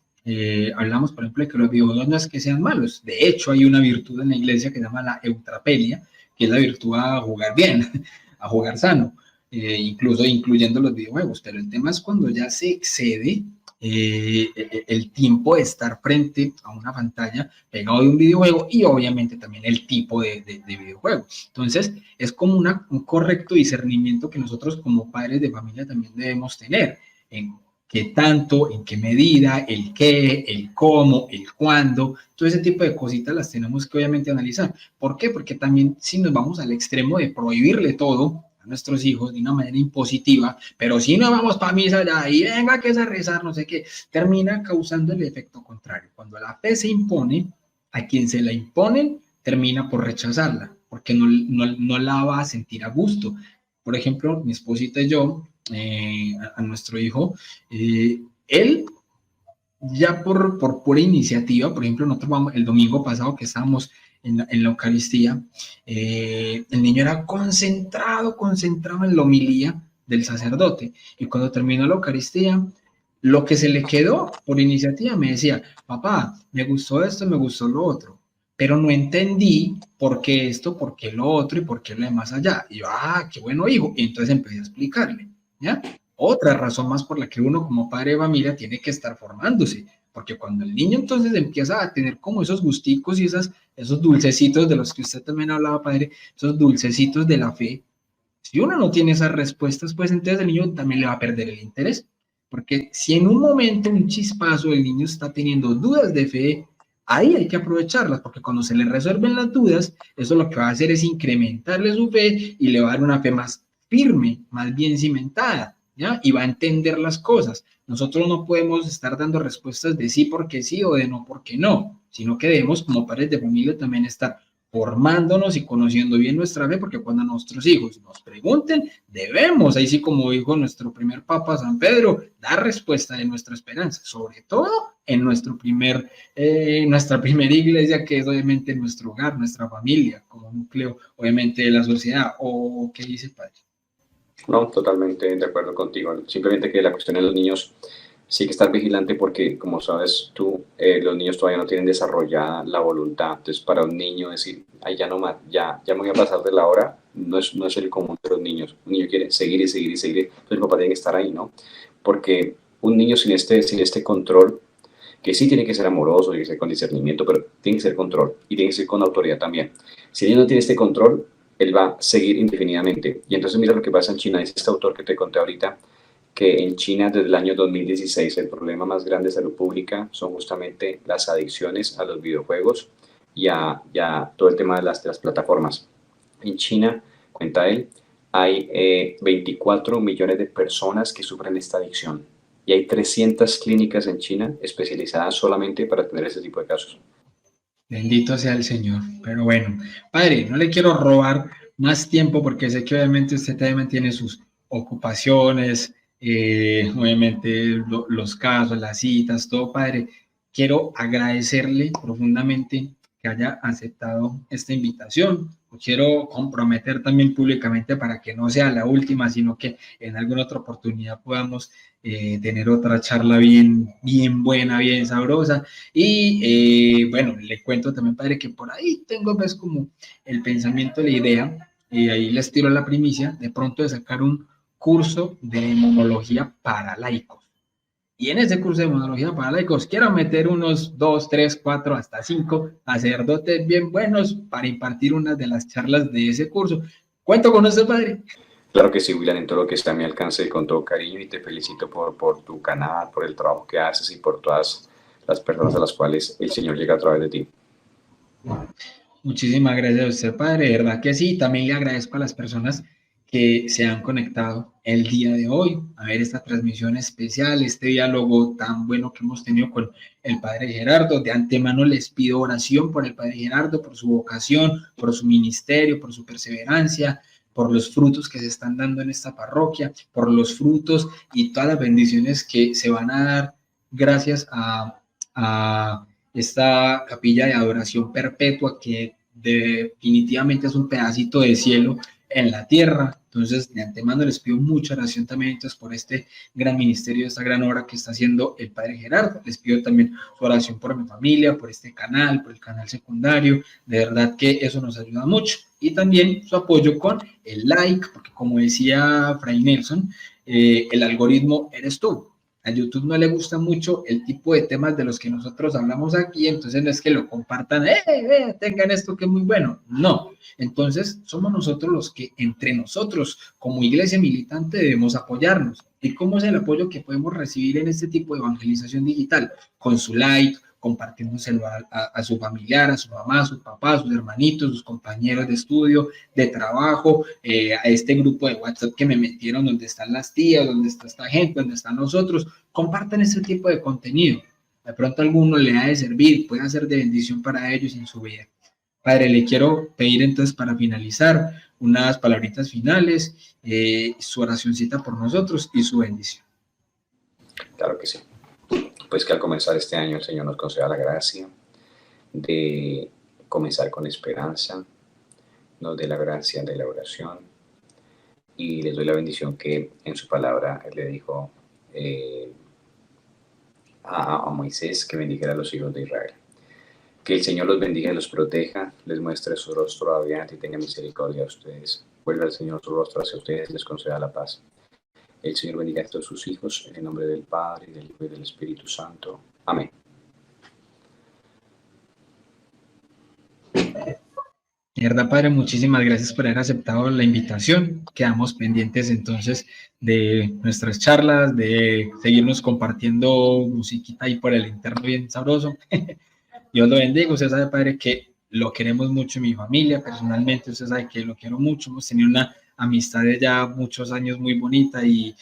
Hablamos, por ejemplo, de que los videojuegos no es que sean malos. De hecho, hay una virtud en la iglesia que se llama la eutrapelia, que es la virtud a jugar bien, a jugar sano, incluso incluyendo los videojuegos. Pero el tema es cuando ya se excede el tiempo de estar frente a una pantalla pegado de un videojuego y obviamente también el tipo de videojuego. Entonces, es como un correcto discernimiento que nosotros como padres de familia también debemos tener en qué tanto, en qué medida, el qué, el cómo, el cuándo, todo ese tipo de cositas las tenemos que obviamente analizar. ¿Por qué? Porque también si nos vamos al extremo de prohibirle todo a nuestros hijos de una manera impositiva, pero si no vamos para misa ya y venga que es a rezar, no sé qué, termina causando el efecto contrario. Cuando la fe se impone, a quien se la imponen termina por rechazarla, porque no la va a sentir a gusto. Por ejemplo, mi esposita y yo, a nuestro hijo, él ya por pura iniciativa, por ejemplo, nosotros vamos, el domingo pasado que estábamos en la Eucaristía, el niño era concentrado en la homilía del sacerdote, y cuando terminó la Eucaristía, lo que se le quedó por iniciativa me decía, papá, me gustó esto, me gustó lo otro, pero no entendí por qué esto, por qué lo otro y por qué lo demás allá. Y yo, qué bueno, hijo. Y entonces empecé a explicarle, ¿ya? Otra razón más por la que uno como padre de familia tiene que estar formándose, porque cuando el niño entonces empieza a tener como esos gusticos y esos dulcecitos de los que usted también hablaba, padre, esos dulcecitos de la fe, si uno no tiene esas respuestas, pues entonces el niño también le va a perder el interés, porque si en un momento, un chispazo, el niño está teniendo dudas de fe, ahí hay que aprovecharlas, porque cuando se le resuelven las dudas, eso lo que va a hacer es incrementarle su fe y le va a dar una fe más firme, más bien cimentada, ¿ya? Y va a entender las cosas. Nosotros no podemos estar dando respuestas de sí porque sí o de no porque no, sino que debemos como padres de familia también estar formándonos y conociendo bien nuestra fe, porque cuando nuestros hijos nos pregunten, debemos, ahí sí como dijo nuestro primer Papa San Pedro, dar respuesta de nuestra esperanza, sobre todo en nuestra primera iglesia, que es obviamente nuestro hogar, nuestra familia, como núcleo obviamente de la sociedad. ¿O qué dice padre? No, totalmente de acuerdo contigo. Simplemente que la cuestión de los niños sí que estar vigilante porque, como sabes tú, los niños todavía no tienen desarrollada la voluntad. Entonces, para un niño decir, ay, ya no más, ya me voy a pasar de la hora, no es el común de los niños. Un niño quiere seguir y seguir y seguir. Entonces, el papá tiene que estar ahí, ¿no? Porque un niño sin este control, que sí tiene que ser amoroso, tiene que ser con discernimiento, pero tiene que ser control y tiene que ser con autoridad también. Si el niño no tiene este control, él va a seguir indefinidamente. Y entonces mira lo que pasa en China, dice este autor que te conté ahorita, que en China desde el año 2016 el problema más grande de salud pública son justamente las adicciones a los videojuegos y a todo el tema de las plataformas. En China, cuenta él, hay 24 millones de personas que sufren esta adicción y hay 300 clínicas en China especializadas solamente para atender ese tipo de casos. Bendito sea el Señor. Pero bueno, padre, no le quiero robar más tiempo porque sé que obviamente usted también tiene sus ocupaciones, obviamente los casos, las citas, todo, padre. Quiero agradecerle profundamente que haya aceptado esta invitación. Quiero comprometer también públicamente para que no sea la última, sino que en alguna otra oportunidad podamos tener otra charla bien buena, bien sabrosa. Y bueno, le cuento también, padre, que por ahí tengo pues como el pensamiento, la idea, y ahí les tiro la primicia, de pronto de sacar un curso de demonología para laicos. Y en ese curso de demonología para laicos quiero meter unos 2, 3, 4, hasta 5 sacerdotes bien buenos para impartir una de las charlas de ese curso. ¿Cuento con usted, padre? Claro que sí, William, en todo lo que está a mi alcance con todo cariño y te felicito por tu canal, por el trabajo que haces y por todas las personas a las cuales el Señor llega a través de ti. Muchísimas gracias a usted, padre, de verdad que sí. También le agradezco a las personas que se han conectado el día de hoy a ver esta transmisión especial, este diálogo tan bueno que hemos tenido con el padre Gerardo. De antemano les pido oración por el padre Gerardo, por su vocación, por su ministerio, por su perseverancia, por los frutos que se están dando en esta parroquia, por los frutos y todas las bendiciones que se van a dar gracias a esta capilla de adoración perpetua que definitivamente es un pedacito de cielo en la tierra. Entonces, de antemano les pido mucha oración también entonces, por este gran ministerio, esta gran obra que está haciendo el padre Gerardo. Les pido también su oración por mi familia, por este canal, por el canal secundario. De verdad que eso nos ayuda mucho. Y también su apoyo con el like, porque como decía Fray Nelson, el algoritmo eres tú. A YouTube no le gusta mucho el tipo de temas de los que nosotros hablamos aquí, entonces no es que lo compartan, tengan esto que es muy bueno, no. Entonces somos nosotros los que entre nosotros como iglesia militante debemos apoyarnos. ¿Y cómo es el apoyo que podemos recibir en este tipo de evangelización digital? Con su like, compartiéndoselo a su familiar, a su mamá, a su papá, a sus hermanitos, sus compañeros de estudio, de trabajo, a este grupo de WhatsApp que me metieron donde están las tías, donde está esta gente, donde están nosotros. Compartan ese tipo de contenido. De pronto a alguno le ha de servir, puede ser de bendición para ellos en su vida. Padre, le quiero pedir entonces para finalizar unas palabritas finales, su oracioncita por nosotros y su bendición. Claro que sí. Pues que al comenzar este año el Señor nos conceda la gracia de comenzar con esperanza, nos dé la gracia de la oración y les doy la bendición que en su palabra Él le dijo a Moisés que bendijera a los hijos de Israel. Que el Señor los bendiga y los proteja, les muestre su rostro radiante y tenga misericordia a ustedes. Vuelva el Señor su rostro hacia ustedes y les conceda la paz. El Señor bendiga a todos sus hijos, en el nombre del Padre, del Hijo y del Espíritu Santo. Amén. De verdad, Padre, muchísimas gracias por haber aceptado la invitación. Quedamos pendientes entonces de nuestras charlas, de seguirnos compartiendo musiquita ahí por el interno bien sabroso. Dios lo bendiga. Usted sabe, Padre, que lo queremos mucho en mi familia. Personalmente, usted sabe que lo quiero mucho. Hemos tenido una amistad de ya muchos años muy bonita y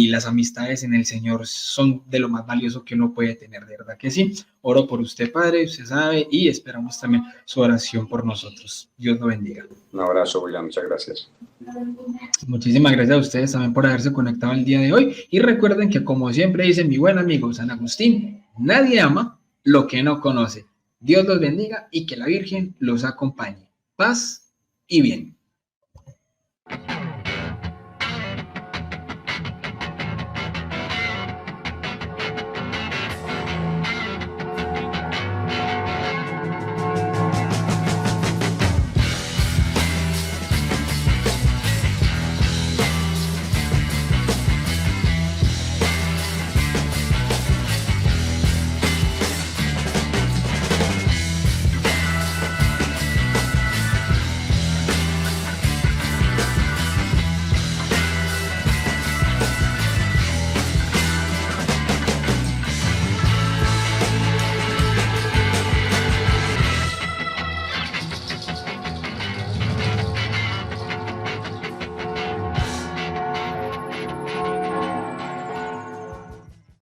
las amistades en el Señor son de lo más valioso que uno puede tener, de verdad que sí. Oro por usted, Padre, usted sabe, y esperamos también su oración por nosotros. Dios lo bendiga. Un abrazo, William, muchas gracias. Muchísimas gracias a ustedes también por haberse conectado el día de hoy. Y recuerden que, como siempre dice mi buen amigo San Agustín, nadie ama lo que no conoce. Dios los bendiga y que la Virgen los acompañe. Paz y bien.